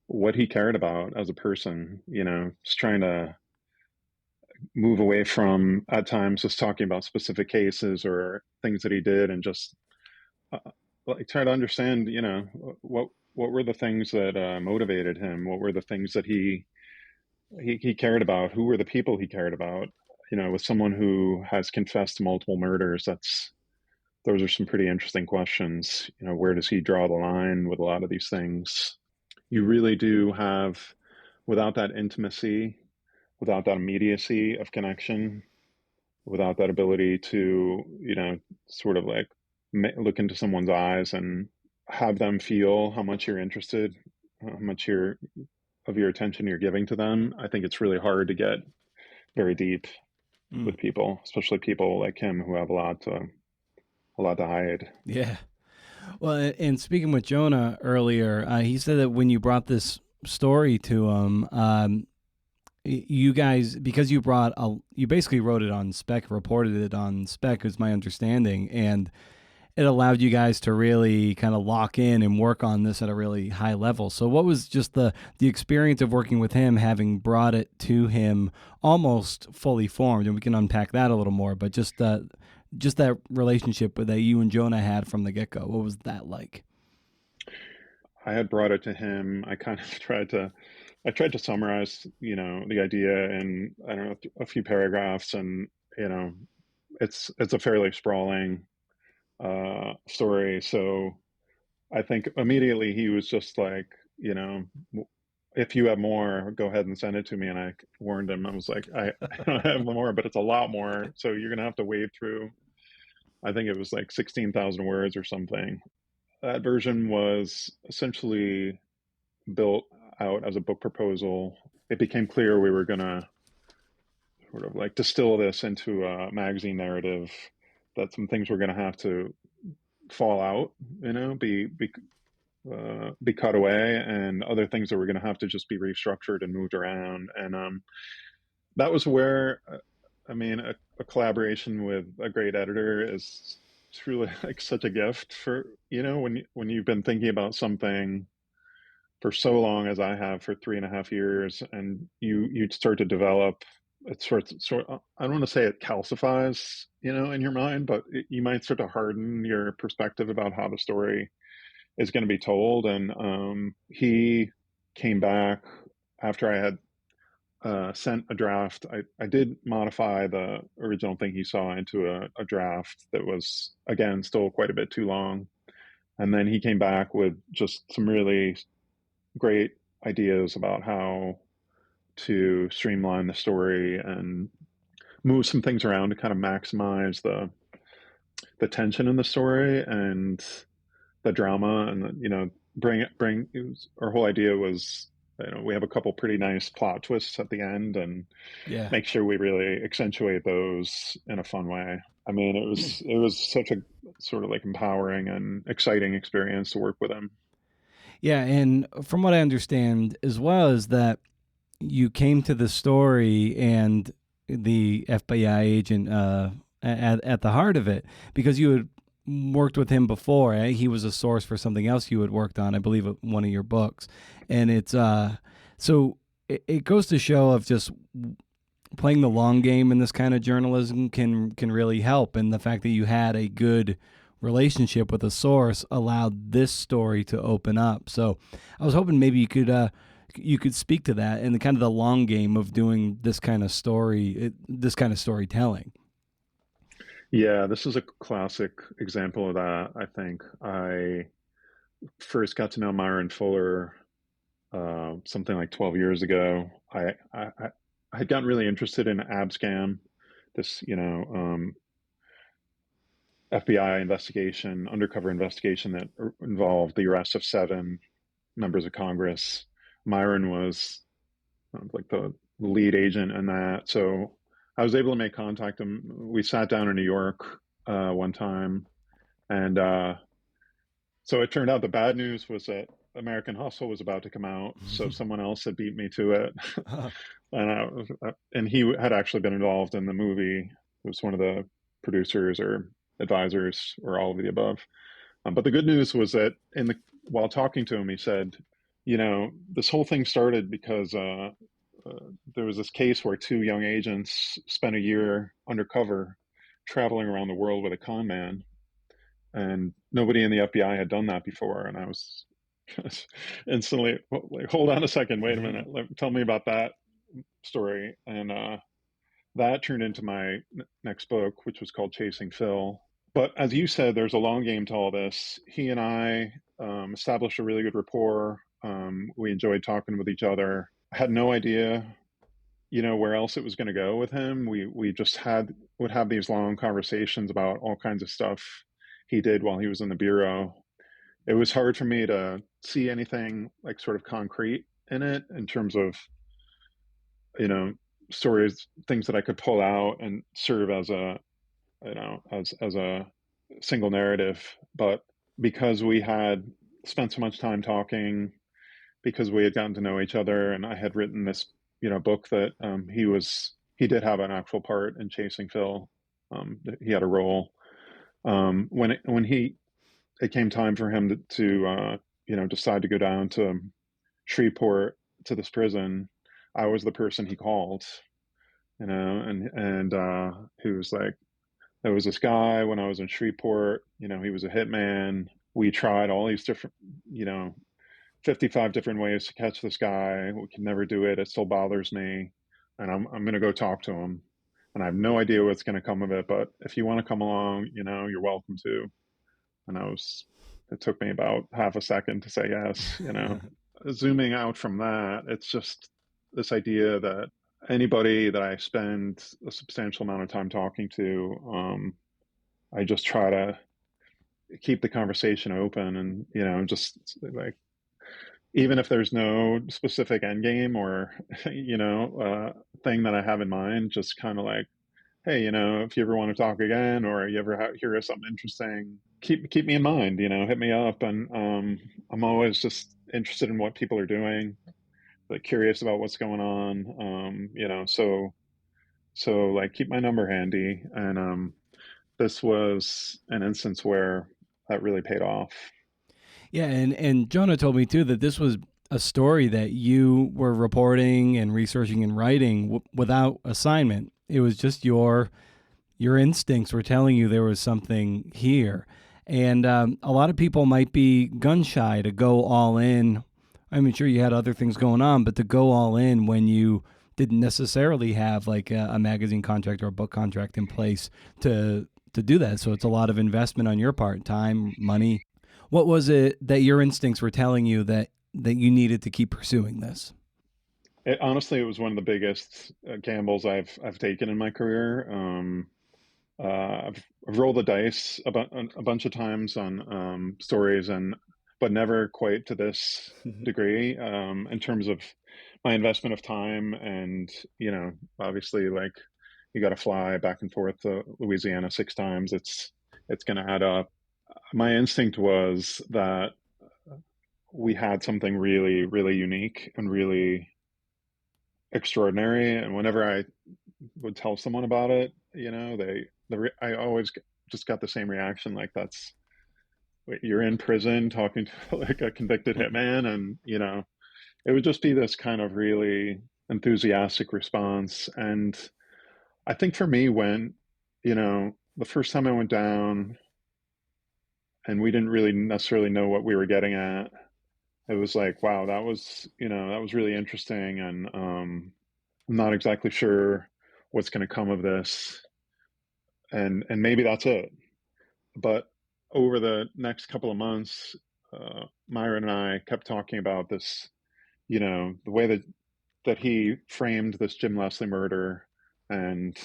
what he cared about as a person, just trying to move away from, at times, just talking about specific cases or things that he did, and just like try to understand, what were the things that motivated him, what were the things that he cared about, who were the people he cared about. With someone who has confessed to multiple murders, those are some pretty interesting questions. Where does he draw the line with a lot of these things? You really do have, without that intimacy, without that immediacy of connection, without that ability to, sort of like look into someone's eyes and have them feel how much you're interested, how much of your attention you're giving to them, I think it's really hard to get very deep with people, especially people like him who have a lot to hide. Yeah. Well, and speaking with Jonah earlier, he said that when you brought this story to him, you guys, because you basically wrote it on spec, reported it on spec, is my understanding, and it allowed you guys to really kind of lock in and work on this at a really high level. So what was just the experience of working with him, having brought it to him almost fully formed? And we can unpack that a little more, but just that relationship that you and Jonah had from the get-go, what was that like? I had brought it to him. I kind of tried to summarize, the idea in, I don't know, a few paragraphs, and it's a fairly sprawling story. So I think immediately he was just like, if you have more, go ahead and send it to me. And I warned him. I was like, I don't have more, but it's a lot more. So you're gonna have to wade through. I think it was like 16,000 words or something. That version was essentially built out as a book proposal. It became clear we were going to sort of like distill this into a magazine narrative, that some things were going to have to fall out, be cut away, and other things that were going to have to just be restructured and moved around. And that was where, a collaboration with a great editor is truly like such a gift for, when you've been thinking about something for so long, as I have for 3.5 years, and you start to develop, it I don't want to say it calcifies, in your mind, but you might start to harden your perspective about how the story is going to be told. And he came back after I had sent a draft. I did modify the original thing he saw into a draft that was, again, still quite a bit too long. And then he came back with just some really great ideas about how to streamline the story and move some things around to kind of maximize the tension in the story and the drama, and bring our whole idea was, we have a couple pretty nice plot twists at the end, and Yeah. make sure we really accentuate those in a fun way. I mean, it was such a sort of like empowering and exciting experience to work with him. Yeah, and from what I understand as well is that you came to the story and the FBI agent at the heart of it because you had worked with him before. He was a source for something else you had worked on, I believe, one of your books, and it's so it goes to show of just playing the long game in this kind of journalism can really help, and the fact that you had a good relationship with a source allowed this story to open up. So I was hoping maybe you could speak to that and the kind of the long game of doing this kind of this kind of storytelling. Yeah, this is a classic example of that. I think I first got to know Myron Fuller something like 12 years ago. I had gotten really interested in Abscam, this FBI investigation, undercover investigation that involved the arrest of 7 members of Congress. Myron was like the lead agent in that, so I was able to make contact him. We sat down in New York one time, and so it turned out the bad news was that American Hustle was about to come out, so someone else had beat me to it. And he had actually been involved in the movie. He was one of the producers or advisors or all of the above. But the good news was that while talking to him, he said, this whole thing started because there was this case where 2 young agents spent a year undercover traveling around the world with a con man, and nobody in the FBI had done that before. And I was instantly like, hold on a second, wait a minute, tell me about that story. And that turned into my next book, which was called Chasing Phil. But as you said, there's a long game to all this. He and I established a really good rapport. We enjoyed talking with each other. I had no idea, where else it was going to go with him. We just would have these long conversations about all kinds of stuff he did while he was in the bureau. It was hard for me to see anything like sort of concrete in it in terms of, stories, things that I could pull out and serve as a, as a single narrative. But because we had spent so much time talking, because we had gotten to know each other, and I had written this, book that he did have an actual part in Chasing Phil. He had a role. When it came time for him to decide to go down to Shreveport to this prison, I was the person he called, and he was like, there was this guy when I was in Shreveport, he was a hitman. We tried all these different, 55 different ways to catch this guy. We can never do it. It still bothers me. And I'm going to go talk to him. And I have no idea what's going to come of it. But if you want to come along, you're welcome to. And it took me about half a second to say yes. Zooming out from that, it's just this idea that anybody that I spend a substantial amount of time talking to, I just try to keep the conversation open, and just like, even if there's no specific end game or thing that I have in mind, just kind of like, hey, if you ever want to talk again, or you ever hear of something interesting, keep me in mind, hit me up. And I'm always just interested in what people are doing, like curious about what's going on, so like keep my number handy. And this was an instance where that really paid off. Yeah, and Jonah told me too that this was a story that you were reporting and researching and writing without assignment. It was just your instincts were telling you there was something here. And a lot of people might be gun shy to go all in. I mean, sure, you had other things going on, but to go all in when you didn't necessarily have like a magazine contract or a book contract in place to do that. So it's a lot of investment on your part, time, money. What was it that your instincts were telling you that you needed to keep pursuing this? Honestly, it was one of the biggest gambles I've taken in my career. I've rolled the dice a bunch of times on stories, but never quite to this degree in terms of my investment of time. And obviously, like, you got to fly back and forth to Louisiana 6 times. It's going to add up. My instinct was that we had something really, really unique and really extraordinary. And whenever I would tell someone about it, I always just got the same reaction. Like, you're in prison talking to like a convicted hitman, and it would just be this kind of really enthusiastic response. And I think for me, when the first time I went down, and we didn't really necessarily know what we were getting at, it was like, wow, that was really interesting, and I'm not exactly sure what's going to come of this, and maybe that's it. But over the next couple of months, Myron and I kept talking about this, the way that he framed this Jim Leslie murder, and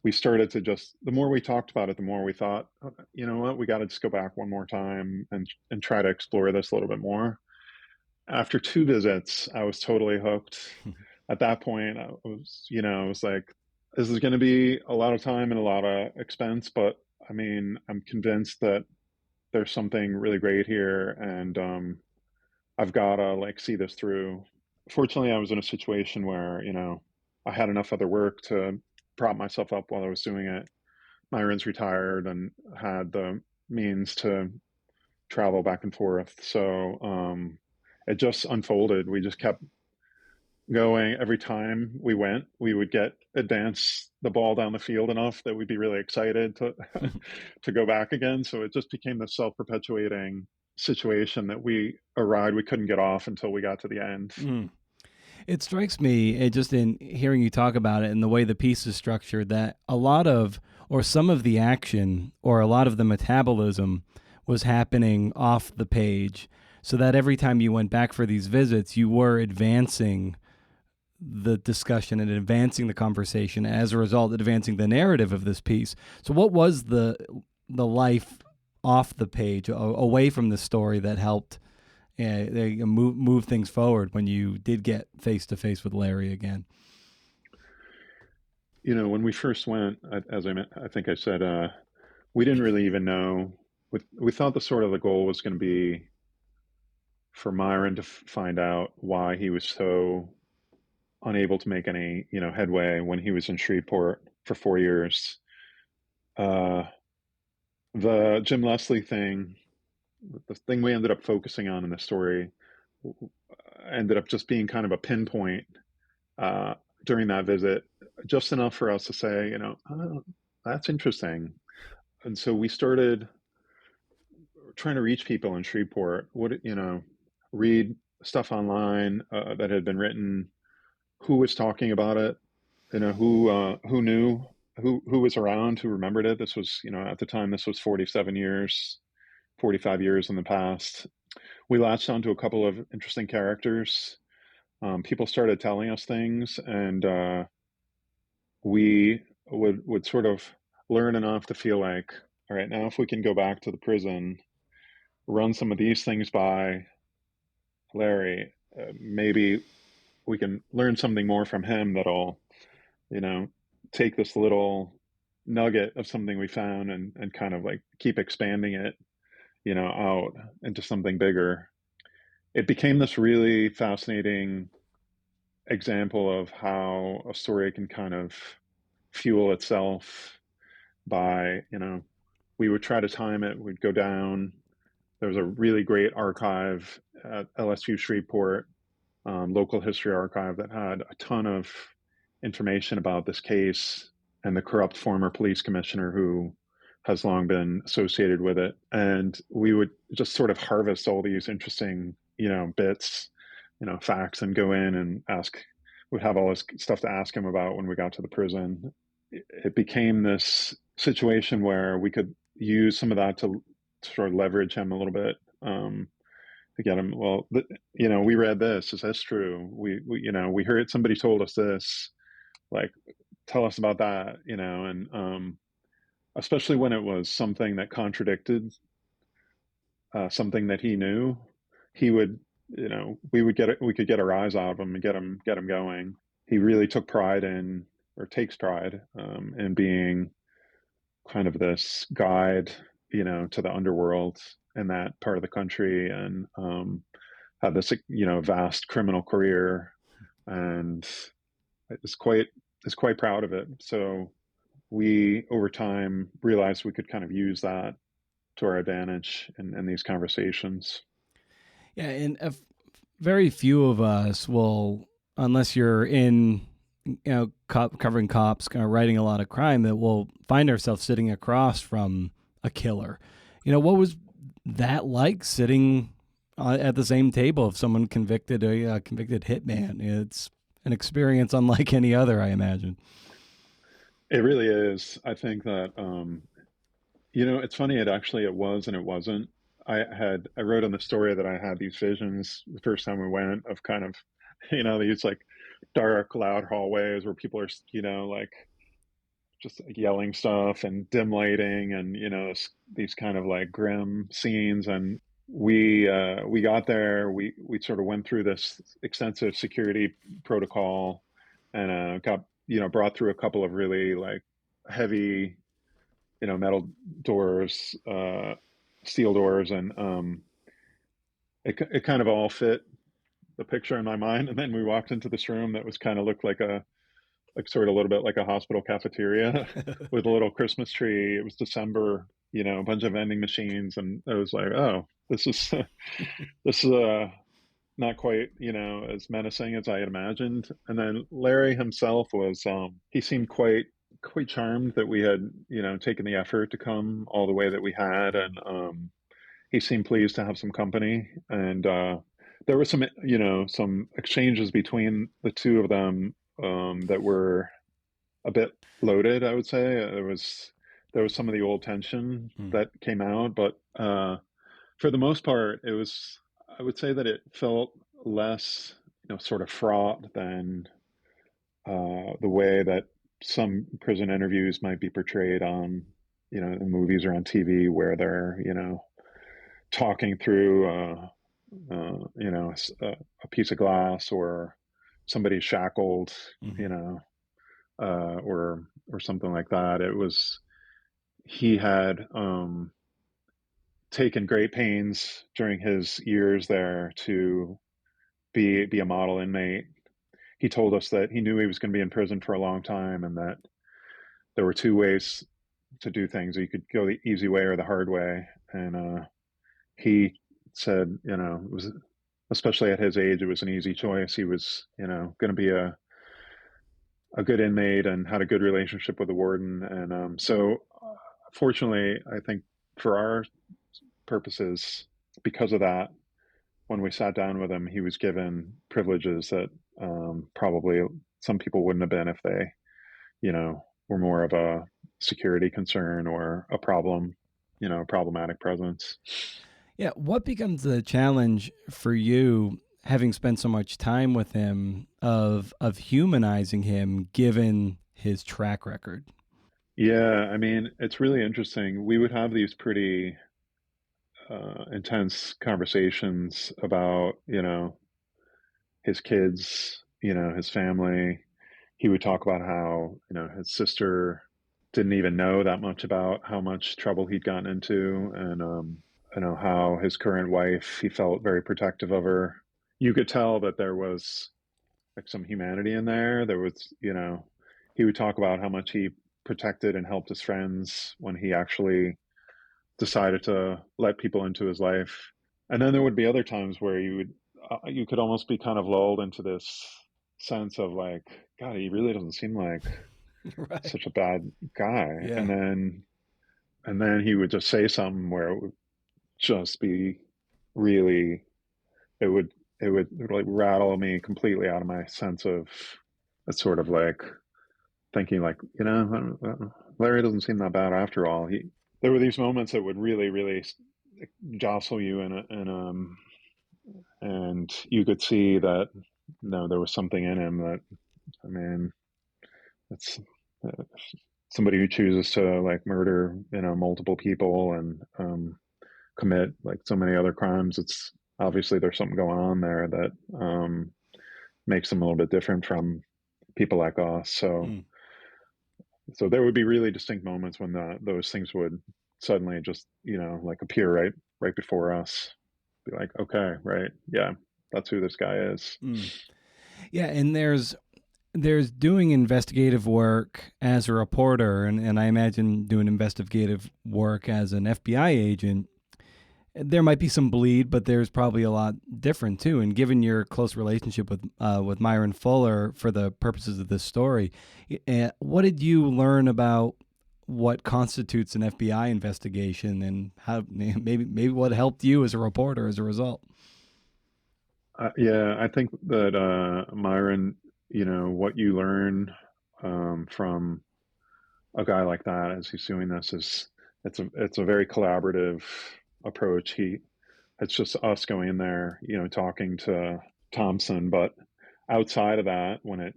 we started to the more we talked about it, the more we thought, "Oh, you know what, we got to just go back one more time and try to explore this a little bit more." After 2 visits, I was totally hooked. At that point, I was like, this is going to be a lot of time and a lot of expense, but I mean, I'm convinced that there's something really great here, and I've got to like see this through. Fortunately, I was in a situation where, I had enough other work to prop myself up while I was doing it. Myron's retired and had the means to travel back and forth. So it just unfolded. We just kept going. Every time we went, we would advance the ball down the field enough that we'd be really excited to to go back again. So it just became this self-perpetuating situation that a ride we couldn't get off until we got to the end. It strikes me, just in hearing you talk about it and the way the piece is structured, that a lot of, or some of the action, or a lot of the metabolism was happening off the page, so that every time you went back for these visits, you were advancing the discussion and advancing the conversation, as a result, advancing the narrative of this piece. So what was the life off the page, away from the story, that helped they move things forward when you did get face to face with Larry again? When we first went, as I think I said, we didn't really even know. We thought the goal was going to be for Myron to find out why he was so unable to make any, headway when he was in Shreveport for 4 years. The Jim Leslie thing, the thing we ended up focusing on in the story, ended up just being kind of a pinpoint during that visit, just enough for us to say, oh, that's interesting. And so we started trying to reach people in Shreveport, read stuff online that had been written, who was talking about it, who knew, who was around, who remembered it. This was, at the time, this was 45 years in the past. We latched onto a couple of interesting characters. People started telling us things, and we would sort of learn enough to feel like, all right, now if we can go back to the prison, run some of these things by Larry, maybe we can learn something more from him that'll, take this little nugget of something we found and kind of like keep expanding it, out into something bigger. It became this really fascinating example of how a story can kind of fuel itself by, we would try to time it. We'd go down. There was a really great archive at LSU Shreveport, local history archive, that had a ton of information about this case and the corrupt former police commissioner who has long been associated with it. And we would just sort of harvest all these interesting, bits, facts, and go in and we'd have all this stuff to ask him about when we got to the prison. It became this situation where we could use some of that to sort of leverage him a little bit. get him. Well, we read this. Is this true? We heard somebody told us this. Like, tell us about that. And especially when it was something that contradicted something that he knew, he would, we could get a rise out of him and get him going. He really took pride in, or takes pride in being kind of this guide, to the underworld in that part of the country, and had this, vast criminal career, and is quite proud of it. So we, over time, realized we could kind of use that to our advantage in these conversations. Yeah, and very few of us will, unless you're in, covering cops, kind of writing a lot of crime, that will find ourselves sitting across from a killer. What was that like, sitting at the same table of someone convicted, a convicted hitman? It's an experience unlike any other, I imagine. It really is. I think that it's funny. It was and it wasn't. I wrote in the story that I had these visions the first time we went of kind of, these like dark, loud hallways where people are, like just like yelling stuff and dim lighting, and these kind of like grim scenes. And we got there. We sort of went through this extensive security protocol, and got brought through a couple of really like heavy metal doors, steel doors, and it kind of all fit the picture in my mind. And then we walked into this room that was kind of looked like sort of a little bit like a hospital cafeteria with a little Christmas tree. It was December, a bunch of vending machines, and I was like, oh, this is this is not quite as menacing as I had imagined. And then Larry himself was he seemed quite charmed that we had taken the effort to come all the way that we had, and he seemed pleased to have some company. And there was some exchanges between the two of them that were a bit loaded, I would say. There was some of the old tension that came out, but for the most part, I would say that it felt less sort of fraught than the way that some prison interviews might be portrayed on in movies or on TV, where they're talking through a piece of glass, or somebody's shackled, or something like that. He had taken great pains during his years there to be a model inmate. He told us that he knew he was going to be in prison for a long time, and that there were two ways to do things. You could go the easy way or the hard way. And he said, it was, especially at his age, it was an easy choice. He was, going to be a good inmate and had a good relationship with the warden. And so fortunately, I think for our purposes, because of that, when we sat down with him, he was given privileges that probably some people wouldn't have been if they, were more of a security concern or a problematic presence. Yeah. What becomes the challenge for you, having spent so much time with him, of humanizing him given his track record? Yeah, I mean, it's really interesting. We would have these pretty intense conversations about, his kids, his family. He would talk about how, his sister didn't even know that much about how much trouble he'd gotten into, and how his current wife, he felt very protective of her. You could tell that there was like some humanity in there. There was, he would talk about how much he protected and helped his friends when he actually decided to let people into his life. And then there would be other times where you could almost be kind of lulled into this sense of like, God, he really doesn't seem like Right. such a bad guy. Yeah. And then he would just say something where it would just be really, it would like rattle me completely out of my sense of, it's sort of like thinking like, Larry doesn't seem that bad after all. There were these moments that would really, really jostle you in and you could see that there was something in him that, I mean, it's somebody who chooses to like murder multiple people and commit like so many other crimes. It's obviously there's something going on there that makes them a little bit different from people like us. So there would be really distinct moments when those things would suddenly just like appear right before us. Be like, okay, right, yeah, that's who this guy is. Yeah, and there's doing investigative work as a reporter, and I imagine doing investigative work as an FBI agent. There might be some bleed, but there's probably a lot different too. And given your close relationship with Myron Fuller for the purposes of this story, what did you learn about what constitutes an FBI investigation, and how maybe what helped you as a reporter as a result? Yeah, I think that Myron, what you learn from a guy like that as he's doing this is it's a very collaborative approach. It's just us going in there, talking to Thompson, but outside of that, when it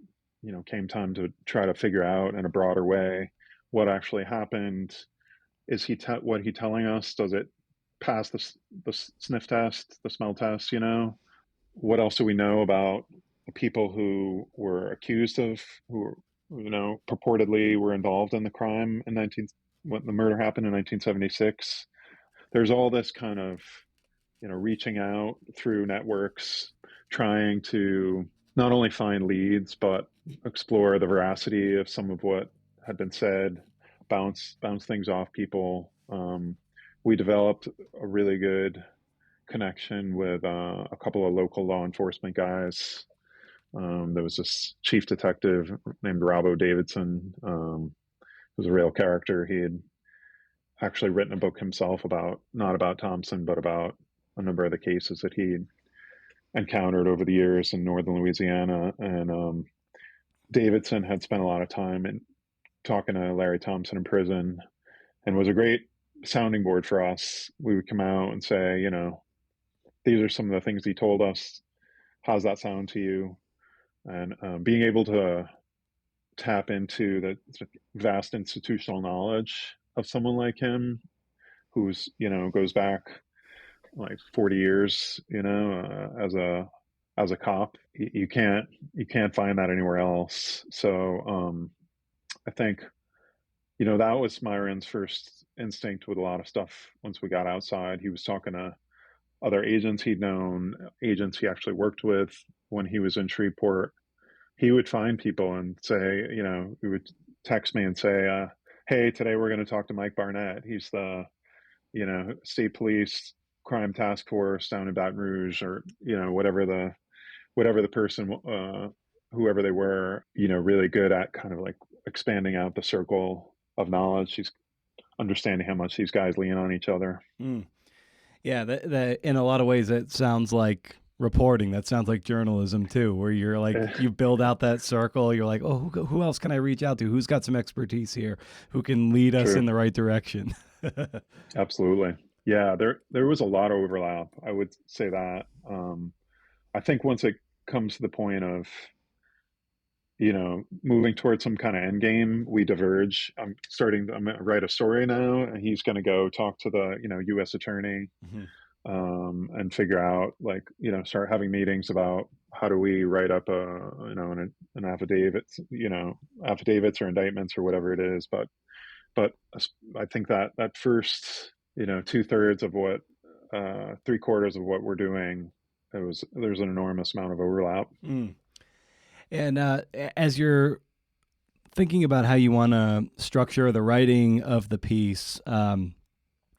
came time to try to figure out in a broader way what actually happened, is what he telling us? Does it pass the sniff test, the smell test? What else do we know about the people who were accused of, who purportedly were involved in the crime in when the murder happened in 1976? There's all this kind of reaching out through networks, trying to not only find leads but explore the veracity of some of what had been said, bounce things off people. We developed a really good connection with a couple of local law enforcement guys. There was this chief detective named Robbo Davidson, who was a real character. He had actually written a book himself not about Thompson, but about a number of the cases that he encountered over the years in northern Louisiana. And Davidson had spent a lot of time in talking to Larry Thompson in prison, and was a great sounding board for us. We would come out and say, these are some of the things he told us. How's that sound to you? And being able to tap into the vast institutional knowledge of someone like him, who's goes back like 40 years, as a cop. You can't find that anywhere else. So I think that was Myron's first instinct with a lot of stuff. Once we got outside, he was talking to other agents he'd known, agents he actually worked with when he was in Shreveport. He would find people and say, he would text me and say, hey, today we're going to talk to Mike Barnett. He's the state police crime task force down in Baton Rouge, or whatever the person, whoever they were, really good at kind of like expanding out the circle of knowledge. He's understanding how much these guys lean on each other. Yeah, that in a lot of ways that sounds like reporting. That sounds like journalism too, where you're like, you build out that circle. You're like, oh, who else can I reach out to? Who's got some expertise here? Who can lead us in the right direction? Absolutely. Yeah, there was a lot of overlap. I would say that. I think once it comes to the point of moving towards some kind of end game, we diverge. I'm going to write a story now, and he's going to go talk to the U.S. attorney, and figure out, like, start having meetings about how do we write up an affidavit, affidavits or indictments or whatever it is. But I think that first 2/3 of what 3/4 of what we're doing, there's an enormous amount of overlap. And as you're thinking about how you want to structure the writing of the piece, how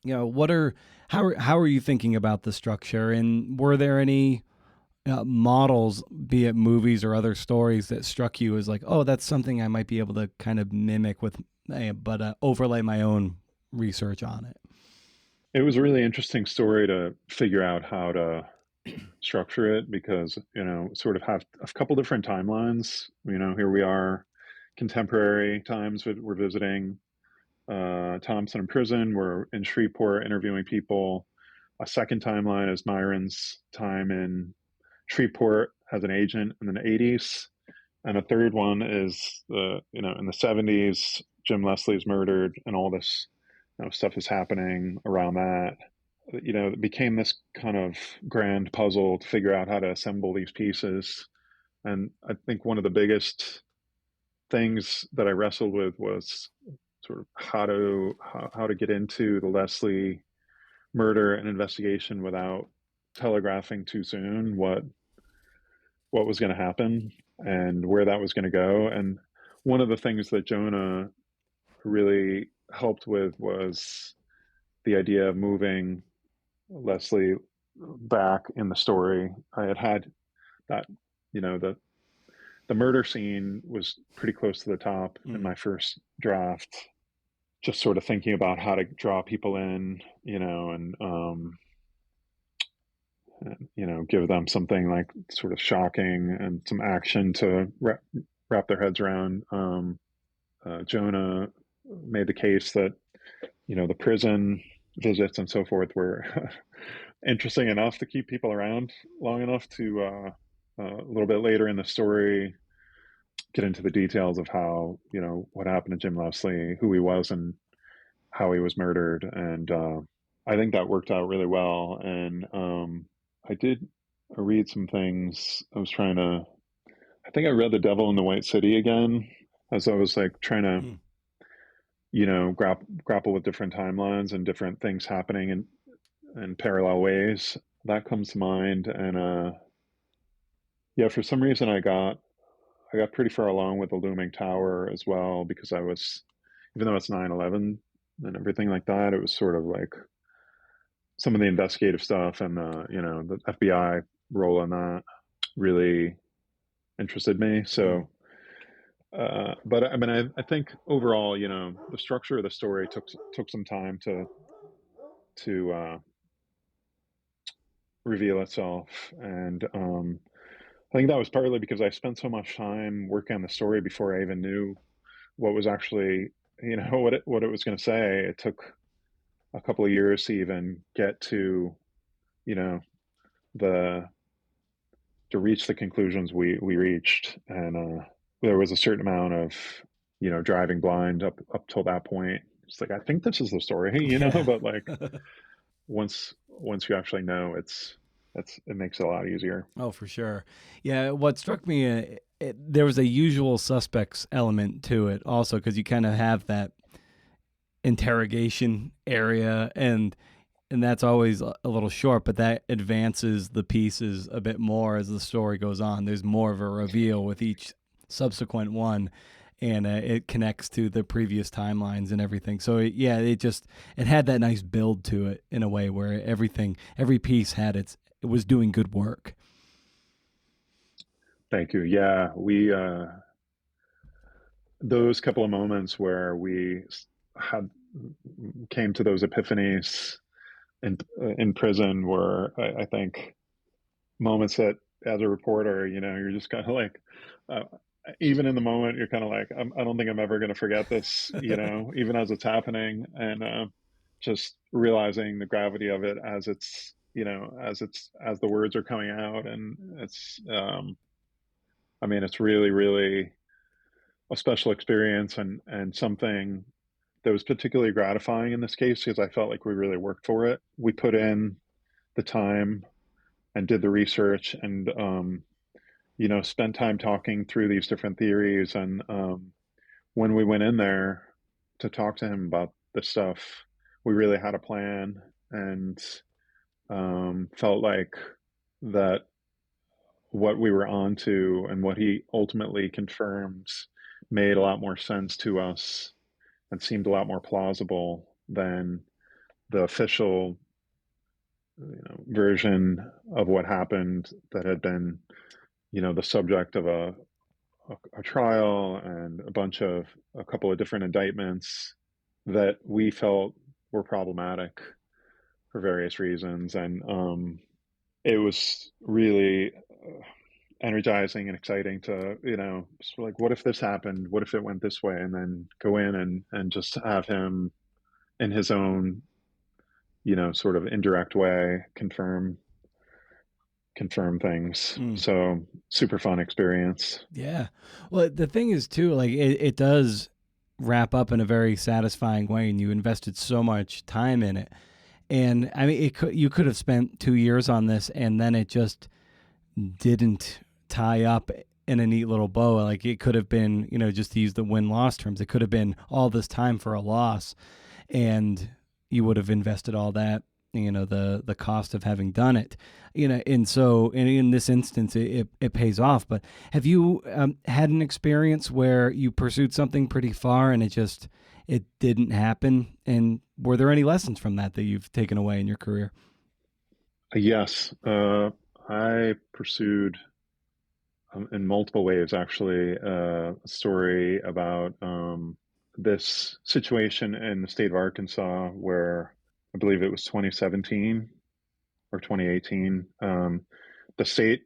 are you thinking about the structure? And were there any models, be it movies or other stories, that struck you as like, oh, that's something I might be able to kind of mimic but overlay my own research on it? It was a really interesting story to figure out how to structure it, because sort of have a couple different timelines. Here we are, contemporary times. We're visiting Thompson in prison. We're in Shreveport interviewing people. A second timeline is Myron's time in Shreveport as an agent in the 80s. And a third one is in the 70s, Jim Leslie's murdered, and all this stuff is happening around that. It became this kind of grand puzzle to figure out how to assemble these pieces. And I think one of the biggest things that I wrestled with was sort of how to get into the Leslie murder and investigation without telegraphing too soon what was going to happen and where that was going to go. And one of the things that Jonah really helped with was the idea of moving Leslie back in the story. I had that, the murder scene was pretty close to the top in my first draft. Just sort of thinking about how to draw people in, and give them something like sort of shocking and some action to wrap their heads around. Jonah made the case that, the prison visits and so forth were interesting enough to keep people around long enough to a little bit later in the story get into the details of how, what happened to Jim Leslie, who he was, and how he was murdered. And I think that worked out really well. And I did read some things. I think I read The Devil in the White City again, as I was like trying to, grapple with different timelines and different things happening in parallel ways. That comes to mind. And for some reason I got pretty far along with The Looming Tower as well, because even though it's 9/11 and everything like that, it was sort of like some of the investigative stuff and the FBI role in that really interested me. So, but I mean, I think overall, the structure of the story took some time to reveal itself, and I think that was partly because I spent so much time working on the story before I even knew what was actually, what it was going to say. It took a couple of years to even get to, to reach the conclusions we reached. And there was a certain amount of, driving blind up till that point. It's like, I think this is the story, but like once you actually know, it makes it a lot easier. Oh, for sure. Yeah, what struck me, there was a usual suspects element to it also, because you kind of have that interrogation area, and that's always a little short, but that advances the pieces a bit more as the story goes on. There's more of a reveal with each subsequent one, and it connects to the previous timelines and everything. So it had that nice build to it in a way where every piece it was doing good work. Thank you. Yeah, we those couple of moments where we came to those epiphanies in prison were, I think, moments that, as a reporter, you're just kind of like, even in the moment, you're kind of like, I don't think I'm ever going to forget this, even as it's happening, and just realizing the gravity of it as it's, as the words are coming out, and it's, I mean, it's really, really a special experience, and something that was particularly gratifying in this case, because I felt like we really worked for it. We put in the time and did the research, and spent time talking through these different theories. And when we went in there to talk to him about this stuff, we really had a plan, and felt like that what we were onto and what he ultimately confirmed made a lot more sense to us and seemed a lot more plausible than the official version of what happened that had been, the subject of a trial and a couple of different indictments that we felt were problematic for various reasons. And it was really energizing and exciting to, like, what if this happened? What if it went this way? And then go in and just have him in his own sort of indirect way confirm things. So super fun experience. Yeah. Well, the thing is too, like it does wrap up in a very satisfying way, and you invested so much time in it. And I mean, you could have spent 2 years on this, and then it just didn't tie up in a neat little bow. Like it could have been, just to use the win-loss terms, it could have been all this time for a loss, and you would have invested all that, the cost of having done it, and so in this instance it pays off. But have you had an experience where you pursued something pretty far and it didn't happen, and were there any lessons from that you've taken away in your career? Yes, I pursued in multiple ways, actually, a story about this situation in the state of Arkansas where I believe it was 2017 or 2018. The state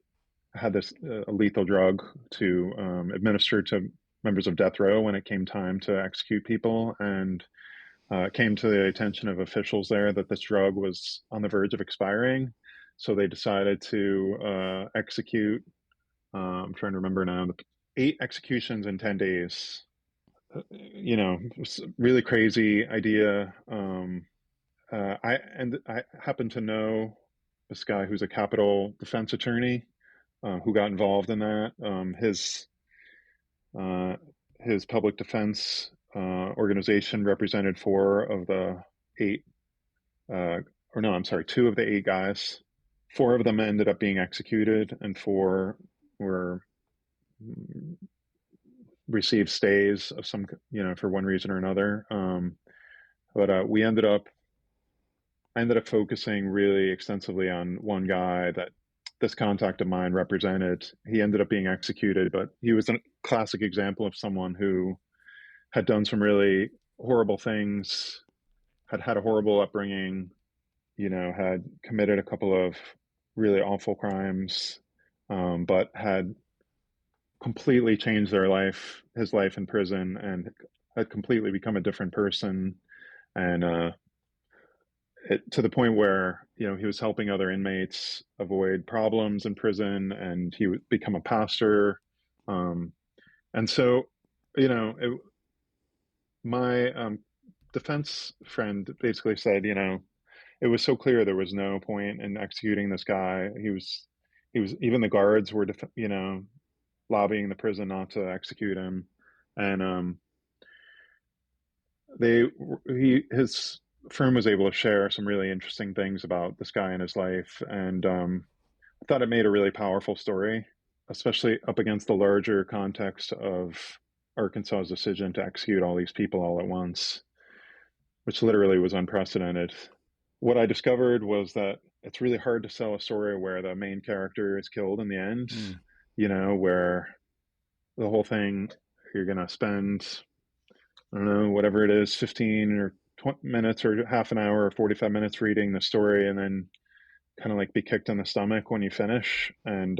had this lethal drug to administer to members of death row when it came time to execute people. And it came to the attention of officials there that this drug was on the verge of expiring. So they decided to execute, I'm trying to remember now, 8 executions in 10 days. It was a really crazy idea. I happen to know this guy who's a capital defense attorney who got involved in that. His public defense organization represented 4 of the 8, 2 of the 8 guys. 4 of them ended up being executed, and 4 were received stays of some, for one reason or another. But I ended up focusing really extensively on one guy that this contact of mine represented. He ended up being executed, but he was a classic example of someone who had done some really horrible things, had a horrible upbringing, had committed a couple of really awful crimes, but had completely changed his life in prison, and had completely become a different person. And to the point where, he was helping other inmates avoid problems in prison, and he would become a pastor. And so, my defense friend basically said, it was so clear there was no point in executing this guy. He was even the guards were, lobbying the prison not to execute him. And his firm was able to share some really interesting things about this guy and his life. And I thought it made a really powerful story, especially up against the larger context of Arkansas's decision to execute all these people all at once, which literally was unprecedented. What I discovered was that it's really hard to sell a story where the main character is killed in the end, where the whole thing, you're going to spend, I don't know, whatever it is, 15 or 20 minutes or half an hour or 45 minutes reading the story, and then kind of like be kicked in the stomach when you finish. And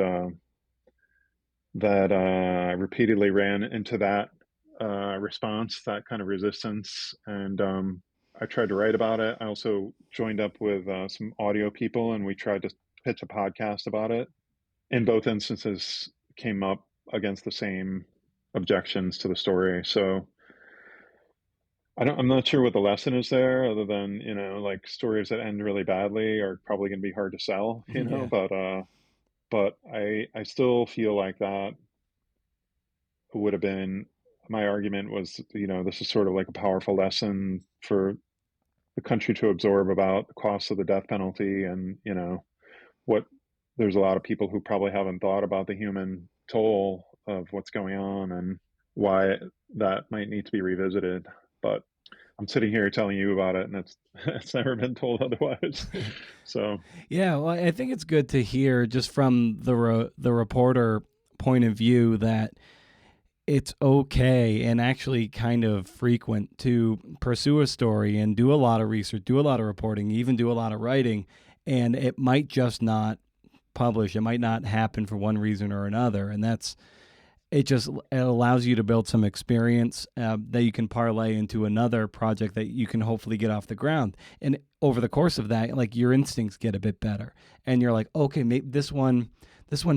that I repeatedly ran into that response, that kind of resistance. And I tried to write about it. I also joined up with some audio people, and we tried to pitch a podcast about it. In both instances, came up against the same objections to the story. So I'm not sure what the lesson is there, other than, like stories that end really badly are probably going to be hard to sell, Yeah. but I still feel like that would have been, my argument was, this is sort of like a powerful lesson for the country to absorb about the cost of the death penalty, and, there's a lot of people who probably haven't thought about the human toll of what's going on and why that might need to be revisited. But I'm sitting here telling you about it, and it's never been told otherwise. So Yeah, well, I think it's good to hear just from the reporter point of view that it's okay and actually kind of frequent to pursue a story and do a lot of research, do a lot of reporting, even do a lot of writing, and it might just not publish. It might not happen for one reason or another, and that's it allows you to build some experience that you can parlay into another project that you can hopefully get off the ground. And over the course of that, like, your instincts get a bit better, and you're like, okay, maybe this one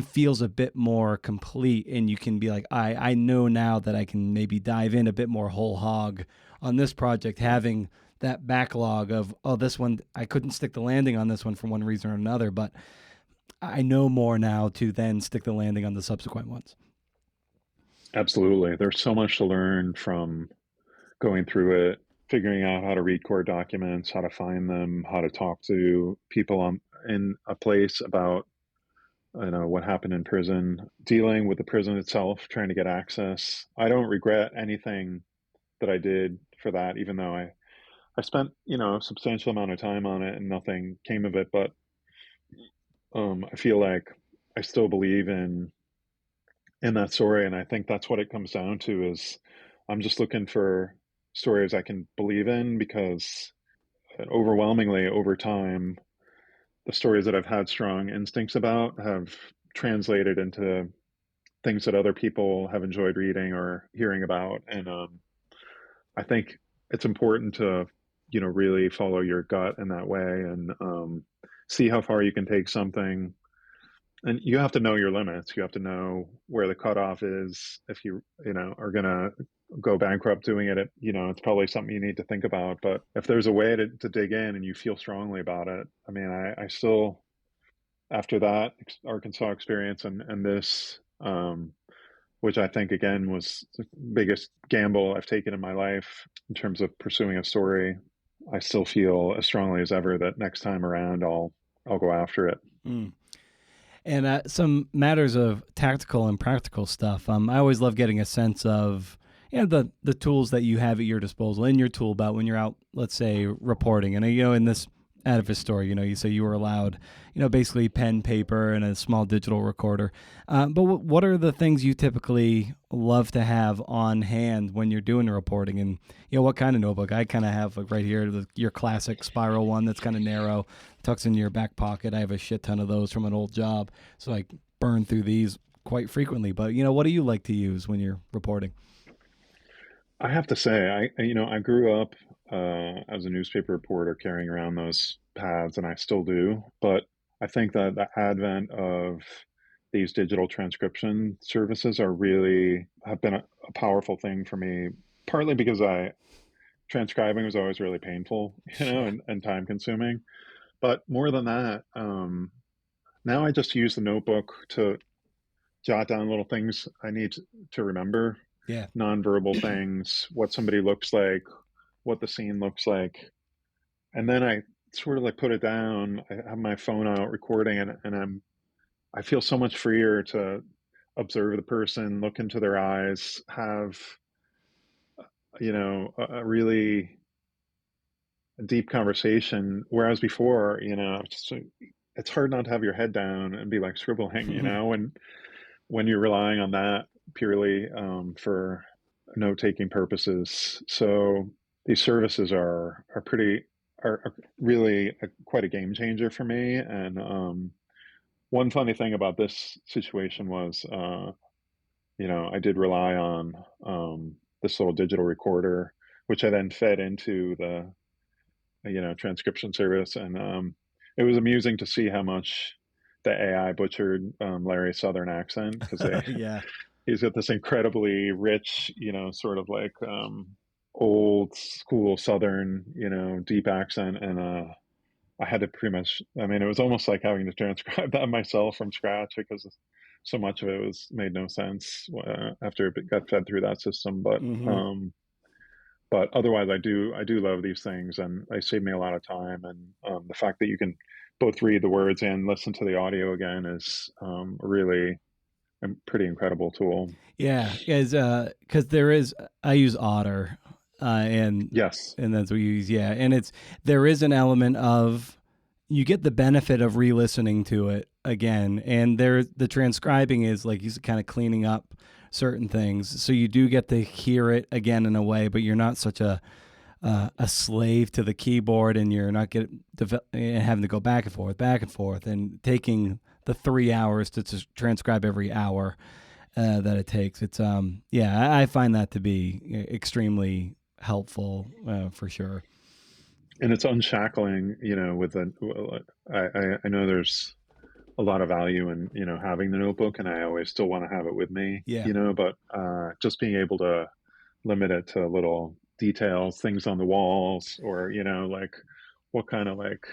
feels a bit more complete, and you can be like, I know now that I can maybe dive in a bit more whole hog on this project, having that backlog of, oh, this one, I couldn't stick the landing on this one for one reason or another, but I know more now to then stick the landing on the subsequent ones. Absolutely. There's so much to learn from going through it, figuring out how to read court documents, how to find them, how to talk to people in a place about, what happened in prison, dealing with the prison itself, trying to get access. I don't regret anything that I did for that, even though I spent, a substantial amount of time on it and nothing came of it. But I feel like I still believe in that story, and I think that's what it comes down to. Is I'm just looking for stories I can believe in, because overwhelmingly over time, the stories that I've had strong instincts about have translated into things that other people have enjoyed reading or hearing about. And I think it's important to, really follow your gut in that way, and see how far you can take something. And you have to know your limits. You have to know where the cutoff is. If you, are going to go bankrupt doing it, it's probably something you need to think about. But if there's a way to dig in and you feel strongly about it, I mean, I still, after that Arkansas experience and this, which I think again was the biggest gamble I've taken in my life in terms of pursuing a story, I still feel as strongly as ever that next time around I'll go after it. Mm. And some matters of tactical and practical stuff. I always love getting a sense of, the tools that you have at your disposal in your tool belt when you're out, let's say, reporting. And in this Atavist story, you say you were allowed, basically pen, paper, and a small digital recorder. But what are the things you typically love to have on hand when you're doing reporting? And what kind of notebook? I kind of have, like, right here, your classic spiral one that's kind of narrow, tucks in your back pocket. I have a shit ton of those from an old job, so I burn through these quite frequently. But what do you like to use when you're reporting? I have to say, I grew up as a newspaper reporter carrying around those pads, and I still do. But I think that the advent of these digital transcription services have been a powerful thing for me, partly because transcribing was always really painful, and time consuming. But more than that, now I just use the notebook to jot down little things I need to remember. Yeah. Nonverbal things, what somebody looks like, what the scene looks like. And then I sort of like put it down. I have my phone out recording, and I feel so much freer to observe the person, look into their eyes, have, a really deep conversation. Whereas before, it's hard not to have your head down and be like scribbling, when you're relying on that purely for note-taking purposes. So these services are really quite a game changer for me. And one funny thing about this situation was, I did rely on this little digital recorder, which I then fed into the transcription service, and it was amusing to see how much the AI butchered Larry's Southern accent, because Yeah. he's got this incredibly rich, sort of like old school Southern, deep accent. And I had to pretty much, I mean, it was almost like having to transcribe that myself from scratch, because so much of it made no sense after it got fed through that system. But but otherwise, I do love these things, and they save me a lot of time. And the fact that you can both read the words and listen to the audio again is really a pretty incredible tool. Yeah, because I use Otter, and Yes, and that's what you use. Yeah, and there is an element of, you get the benefit of re-listening to it again, and the transcribing is like he's kind of cleaning up certain things, so you do get to hear it again in a way, but you're not such a slave to the keyboard, and you're not having to go back and forth, and taking the 3 hours to transcribe every hour. that it takes. It's yeah, I find that to be extremely helpful for sure. And it's unshackling, with I know there's a lot of value in, having the notebook, and I always still want to have it with me, Yeah. but just being able to limit it to little details, things on the walls, or, like what kind of like,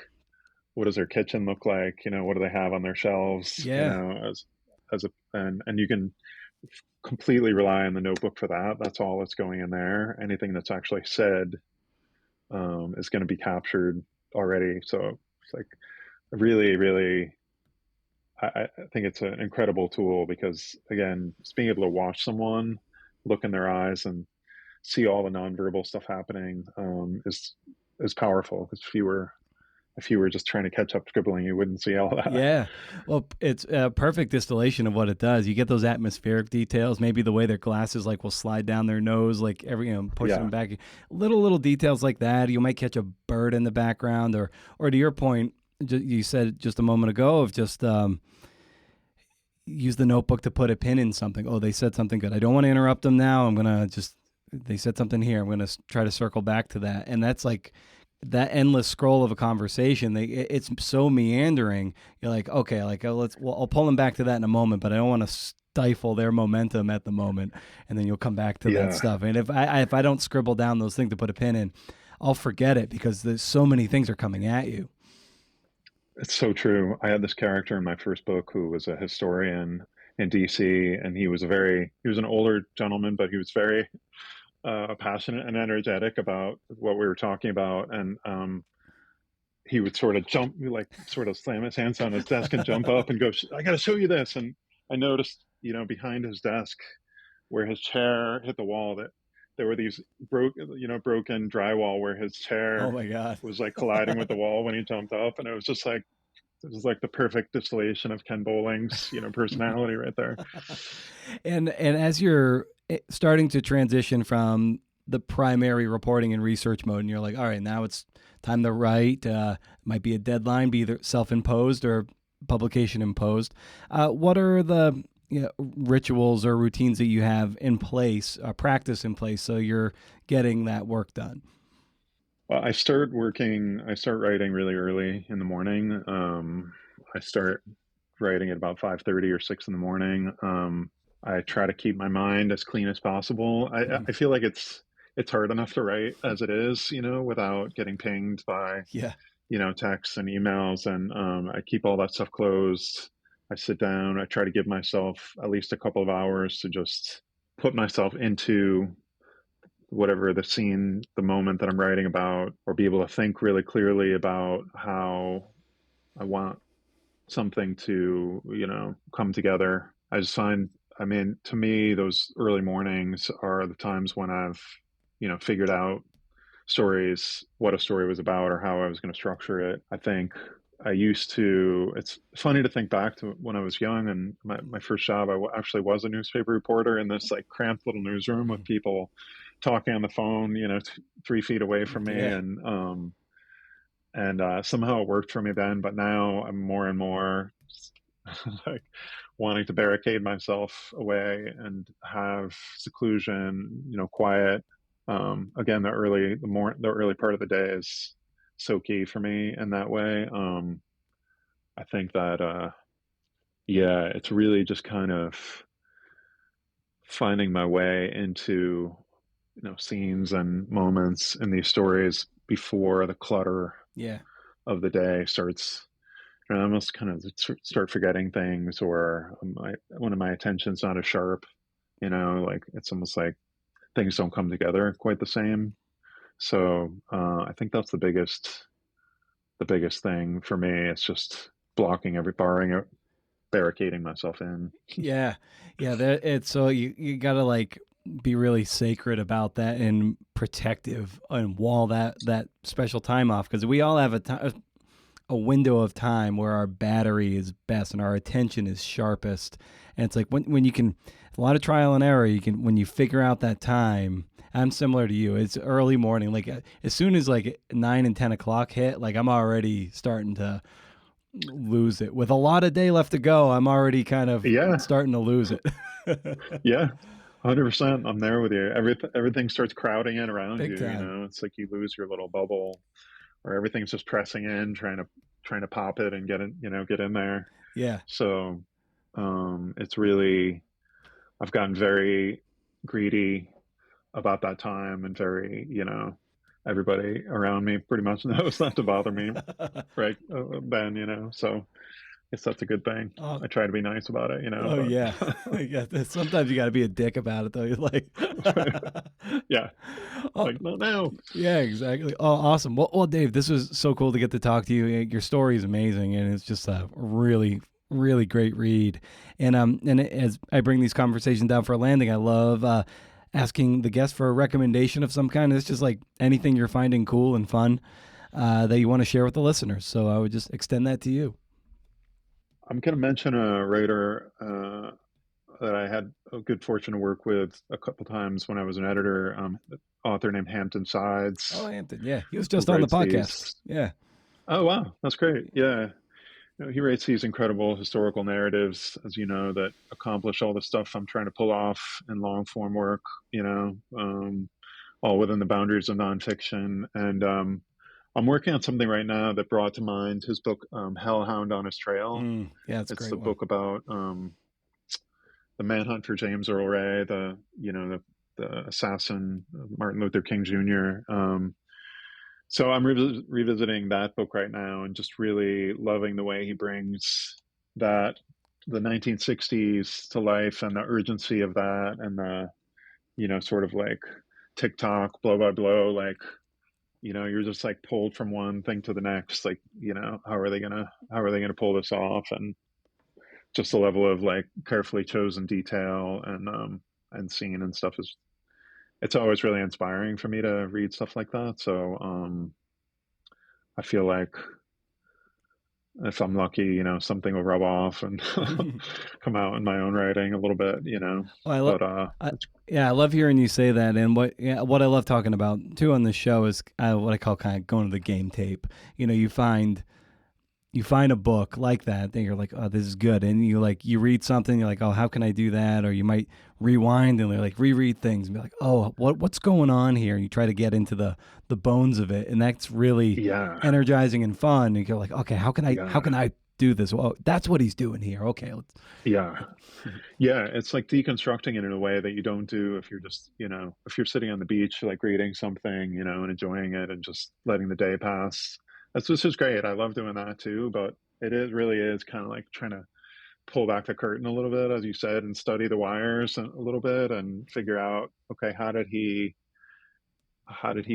what does their kitchen look like? What do they have on their shelves? Yeah. And you can completely rely on the notebook for that. That's all that's going in there. Anything that's actually said is going to be captured already. So it's like really, really, I think it's an incredible tool because, again, just being able to watch someone, look in their eyes, and see all the nonverbal stuff happening is powerful. If you were just trying to catch up scribbling, you wouldn't see all that. Yeah. Well, it's a perfect distillation of what it does. You get those atmospheric details, maybe the way their glasses like will slide down their nose, like pushing them back. Little details like that. You might catch a bird in the background, or to your point, you said just a moment ago of just use the notebook to put a pin in something. Oh, they said something good. I don't want to interrupt them now. They said something here. I'm going to try to circle back to that. And that's like that endless scroll of a conversation. It's so meandering. You're like, okay, like I'll pull them back to that in a moment, but I don't want to stifle their momentum at the moment. And then you'll come back to that stuff. And if I don't scribble down those things to put a pin in, I'll forget it because there's so many things are coming at you. It's so true. I had this character in my first book who was a historian in DC, and he was an older gentleman, but he was very passionate and energetic about what we were talking about. And he would sort of slam his hands on his desk and jump up and go, I got to show you this. And I noticed, behind his desk where his chair hit the wall, that there were these broken drywall where his chair Oh my God. was like colliding with the wall when he jumped up. And it was like the perfect distillation of Ken Bowling's, personality right there. And as you're starting to transition from the primary reporting and research mode, and you're like, all right, now it's time to write, might be a deadline, be either self-imposed or publication imposed. What are the rituals or routines that you have in place, practice in place, so you're getting that work done? Well, I start writing really early in the morning. I start writing at about 5:30 or 6 in the morning. I try to keep my mind as clean as possible. I feel like it's hard enough to write as it is, without getting pinged by, texts and emails. And I keep all that stuff closed. I sit down. I try to give myself at least a couple of hours to just put myself into whatever the scene, the moment that I'm writing about, or be able to think really clearly about how I want something to, come together. I just find, to me, those early mornings are the times when I've, figured out what a story was about or how I was going to structure it. I think it's funny to think back to when I was young, and my first job, actually was a newspaper reporter in this like cramped little newsroom with people talking on the phone, 3 feet away from me. And somehow it worked for me then, but now I'm more and more like wanting to barricade myself away and have seclusion, quiet. Again, the early part of the day is so key for me in that way. I think that, it's really just kind of finding my way into, scenes and moments in these stories before the clutter of the day starts. I almost kind of start forgetting things, or when my attention's not as sharp, like it's almost like things don't come together quite the same. So I think that's the biggest thing for me. It's just barricading myself in. It's so you gotta like be really sacred about that and protective and wall that special time off, because we all have a window of time where our battery is best and our attention is sharpest. And it's like when you can, a lot of trial and error, when you figure out that time. I'm similar to you. It's early morning. Like as soon as like 9 and 10 o'clock hit, like I'm already starting to lose it. With a lot of day left to go, I'm already kind of starting to lose it. Yeah, 100%. I'm there with you. Everything starts crowding in around Big you. time. It's like you lose your little bubble, or everything's just pressing in, trying to pop it and get in, get in there. Yeah. So, it's really, I've gotten very greedy about that time, and very, everybody around me pretty much knows not to bother me, right, Ben. So I guess that's a good thing. Oh, I try to be nice about it, oh yeah. but Yeah. Sometimes you got to be a dick about it, though. You're like, yeah, oh, like not now. yeah, exactly. Oh, awesome. Well, Dave, this was so cool to get to talk to you. Your story is amazing, and it's just a really, really great read. And as I bring these conversations down for a landing, I love asking the guest for a recommendation of some kind. It's just like anything you're finding cool and fun that you want to share with the listeners. So I would just extend that to you. I'm going to mention a writer that I had a good fortune to work with a couple times when I was an editor. An author named Hampton Oh, Sides, Hampton. Yeah, he was who just on the writes podcast. these. Yeah. Oh wow, that's great. Yeah, he writes these incredible historical narratives, as you know, that accomplish all the stuff I'm trying to pull off in long form work. All within the boundaries of nonfiction. And I'm working on something right now that brought to mind his book, Hellhound on His Trail. Yeah, it's a It's great the one. book about the manhunt for James Earl Ray, the assassin of Martin Luther King Jr. So I'm revisiting that book right now, and just really loving the way he brings the 1960s to life, and the urgency of that, and the sort of like TikTok blow by blow, like you're just like pulled from one thing to the next, like how are they gonna pull this off, and just the level of like carefully chosen detail and scene and stuff is, it's always really inspiring for me to read stuff like that. So I feel like if I'm lucky, something will rub off and come out in my own writing a little bit, Well, but yeah, I love hearing you say that. And what I love talking about too on this show is what I call kind of going to the game tape. You find a book like that, then you're like, oh, this is good. And you read something, you're like, oh, how can I do that? Or you might rewind and like reread things and be like, oh, what's going on here? And you try to get into the bones of it. And that's really yeah, energizing and fun. And you're like, okay, how can I do this? Well, that's what he's doing here. Okay. yeah, yeah. It's like deconstructing it in a way that you don't do if you're just, if you're sitting on the beach, like reading something, and enjoying it and just letting the day pass. This is great. I love doing that too, but really is kind of like trying to pull back the curtain a little bit, as you said, and study the wires a little bit and figure out, okay, how did he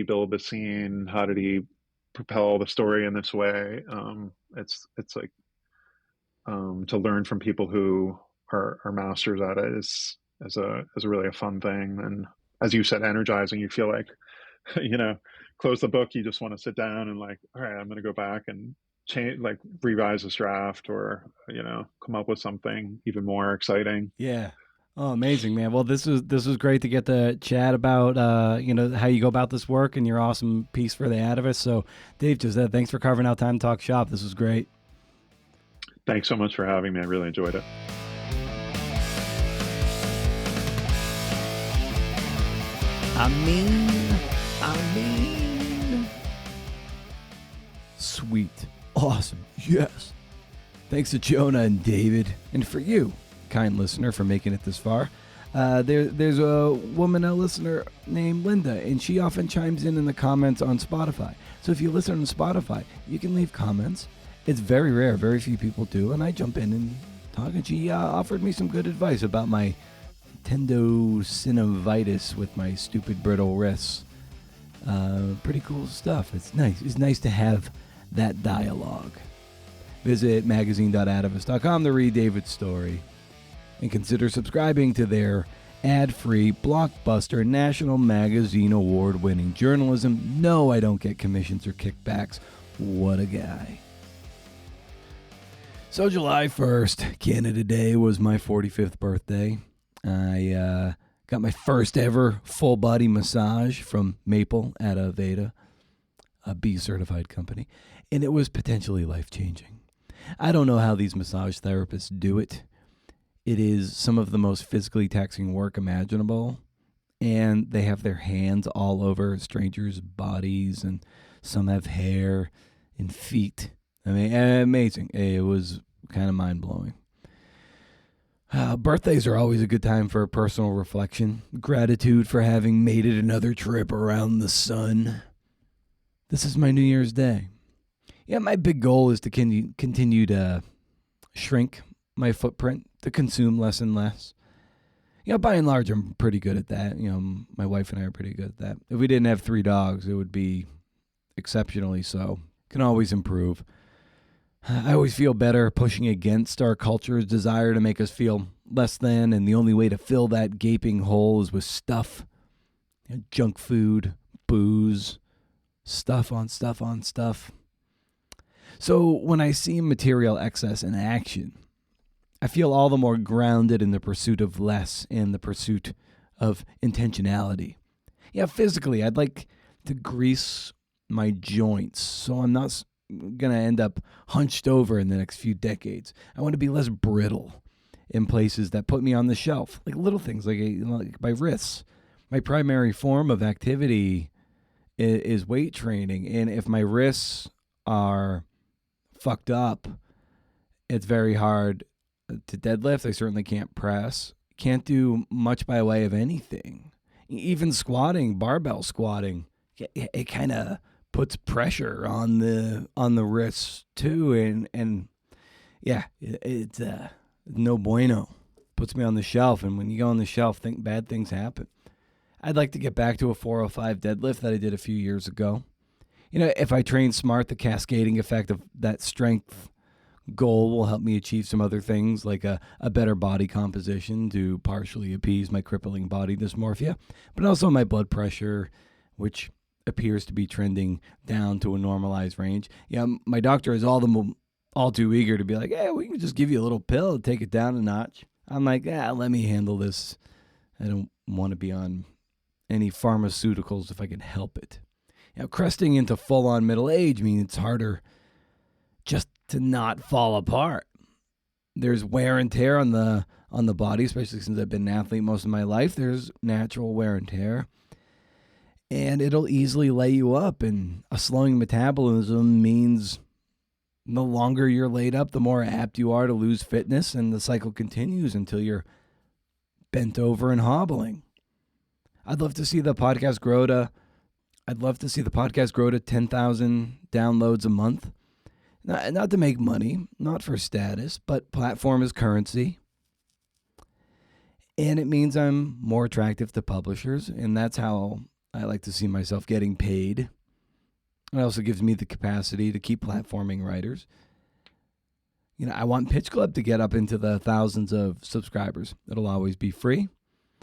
build the scene? How did he propel the story in this way? It's like to learn from people who are masters at it is a really a fun thing, and as you said, energizing. You feel like close the book, you just want to sit down and like, all right, I'm going to go back and change, like revise this draft, or come up with something even more exciting. Yeah. Oh, amazing, man. Well, this was great to get to chat about, how you go about this work and your awesome piece for the Atavist. So, Dave, just thanks for carving out time to talk shop. This was great. Thanks so much for having me. I really enjoyed it. I mean. Sweet. Awesome. Yes. Thanks to Jonah and David, and for you, kind listener, for making it this far. There's a woman, a listener named Linda, and she often chimes in the comments on Spotify. So if you listen on Spotify, you can leave comments. It's very rare. Very few people do, and I jump in and talk, and she offered me some good advice about my tendinosynovitis with my stupid brittle wrists. Pretty cool stuff. It's nice. It's nice to have that dialogue. Visit magazine.atavist.com to read David's story, and consider subscribing to their ad-free blockbuster National Magazine Award-winning journalism. No, I don't get commissions or kickbacks. What a guy. So July 1st, Canada Day, was my 45th birthday. I got my first ever full body massage from Maple at Aveda, a B-certified company, and it was potentially life-changing. I don't know how these massage therapists do it. It is some of the most physically taxing work imaginable, and they have their hands all over strangers' bodies, and some have hair and feet. I mean, amazing. It was kind of mind-blowing. Birthdays are always a good time for personal reflection. Gratitude for having made it another trip around the sun. This is my New Year's Day. Yeah, my big goal is to continue to shrink my footprint, to consume less and less. By and large, I'm pretty good at that. My wife and I are pretty good at that. If we didn't have 3 dogs, it would be exceptionally so. Can always improve. I always feel better pushing against our culture's desire to make us feel less than, and the only way to fill that gaping hole is with stuff. Junk food, booze, stuff on stuff on stuff. So when I see material excess in action, I feel all the more grounded in the pursuit of less and the pursuit of intentionality. Physically, I'd like to grease my joints so I'm not going to end up hunched over in the next few decades. I want to be less brittle in places that put me on the shelf, like little things like my wrists. My primary form of activity is weight training, and if my wrists are fucked up, it's very hard to deadlift. I certainly can't press. Can't do much by way of anything. Even squatting, barbell squatting, it kind of puts pressure on the wrists too, and it's no bueno. Puts me on the shelf, and when you go on the shelf, bad things happen. I'd like to get back to a 405 deadlift that I did a few years ago. If I train smart, the cascading effect of that strength goal will help me achieve some other things, like a better body composition to partially appease my crippling body dysmorphia, but also my blood pressure, which appears to be trending down to a normalized range. My doctor is all too eager to be like, "Hey, we can just give you a little pill to take it down a notch." I'm like, let me handle this. I don't want to be on any pharmaceuticals if I can help it. Cresting into full-on middle age means it's harder just to not fall apart. There's wear and tear on the body, especially since I've been an athlete most of my life. There's natural wear and tear, and it'll easily lay you up. And a slowing metabolism means the longer you're laid up, the more apt you are to lose fitness, and the cycle continues until you're bent over and hobbling. I'd love to see the podcast grow to 10,000 downloads a month. Not to make money, not for status, but platform is currency. And it means I'm more attractive to publishers, and that's how I like to see myself getting paid. It also gives me the capacity to keep platforming writers. I want Pitch Club to get up into the thousands of subscribers. It'll always be free.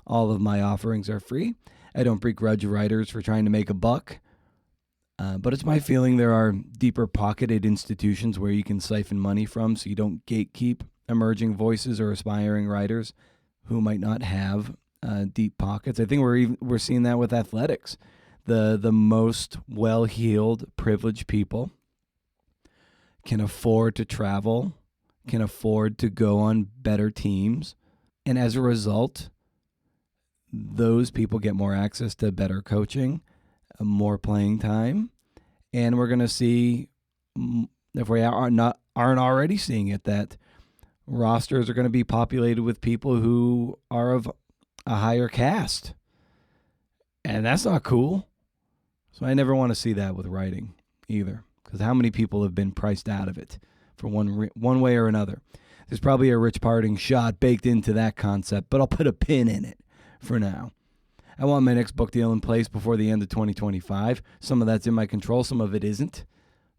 All of my offerings are free. I don't begrudge writers for trying to make a buck. But it's my feeling there are deeper pocketed institutions where you can siphon money from so you don't gatekeep emerging voices or aspiring writers who might not have deep pockets. I think we're seeing that with athletics. The most well-heeled, privileged people can afford to travel, can afford to go on better teams, and as a result, those people get more access to better coaching, more playing time, and we're going to see, if we aren't already seeing it, that rosters are going to be populated with people who are of a higher caste, and that's not cool. So I never want to see that with writing either, because how many people have been priced out of it for one way or another? There's probably a Rich Parting shot baked into that concept, but I'll put a pin in it for now. I want my next book deal in place before the end of 2025. Some of that's in my control, some of it isn't.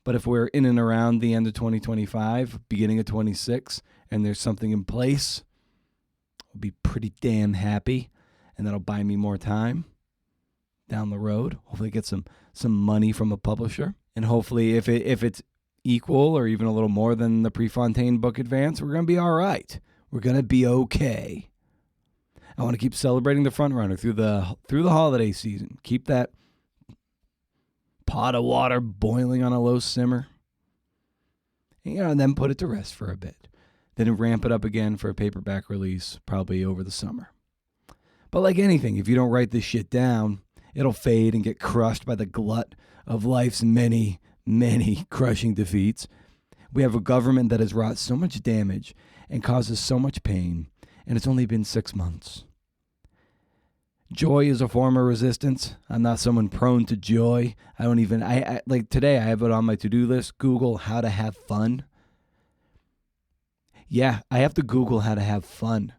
But if we're in and around the end of 2025, beginning of 26, and there's something in place, I'll be pretty damn happy, and that'll buy me more time down the road. Hopefully get some money from a publisher, and hopefully if it's equal or even a little more than the Prefontaine book advance, we're going to be all right. We're going to be okay. I want to keep celebrating the front runner through the holiday season. Keep that pot of water boiling on a low simmer. And then put it to rest for a bit. then ramp it up again for a paperback release probably over the summer. But like anything, if you don't write this shit down, it'll fade and get crushed by the glut of life's many, many crushing defeats. We have a government that has wrought so much damage and causes so much pain, and it's only been 6 months. Joy is a form of resistance. I'm not someone prone to joy. I like today I have it on my to-do list, Google how to have fun. Yeah, I have to Google how to have fun.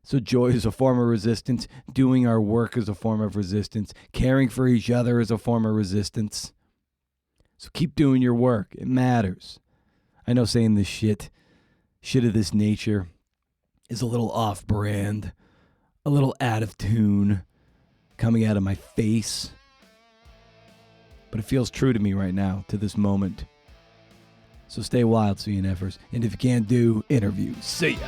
So joy is a form of resistance. Doing our work is a form of resistance. Caring for each other is a form of resistance. So keep doing your work. It matters. I know saying this shit of this nature is a little off-brand, a little out of tune, coming out of my face. But it feels true to me right now, to this moment. So stay wild, CNFers. And if you can't do, interview. See ya.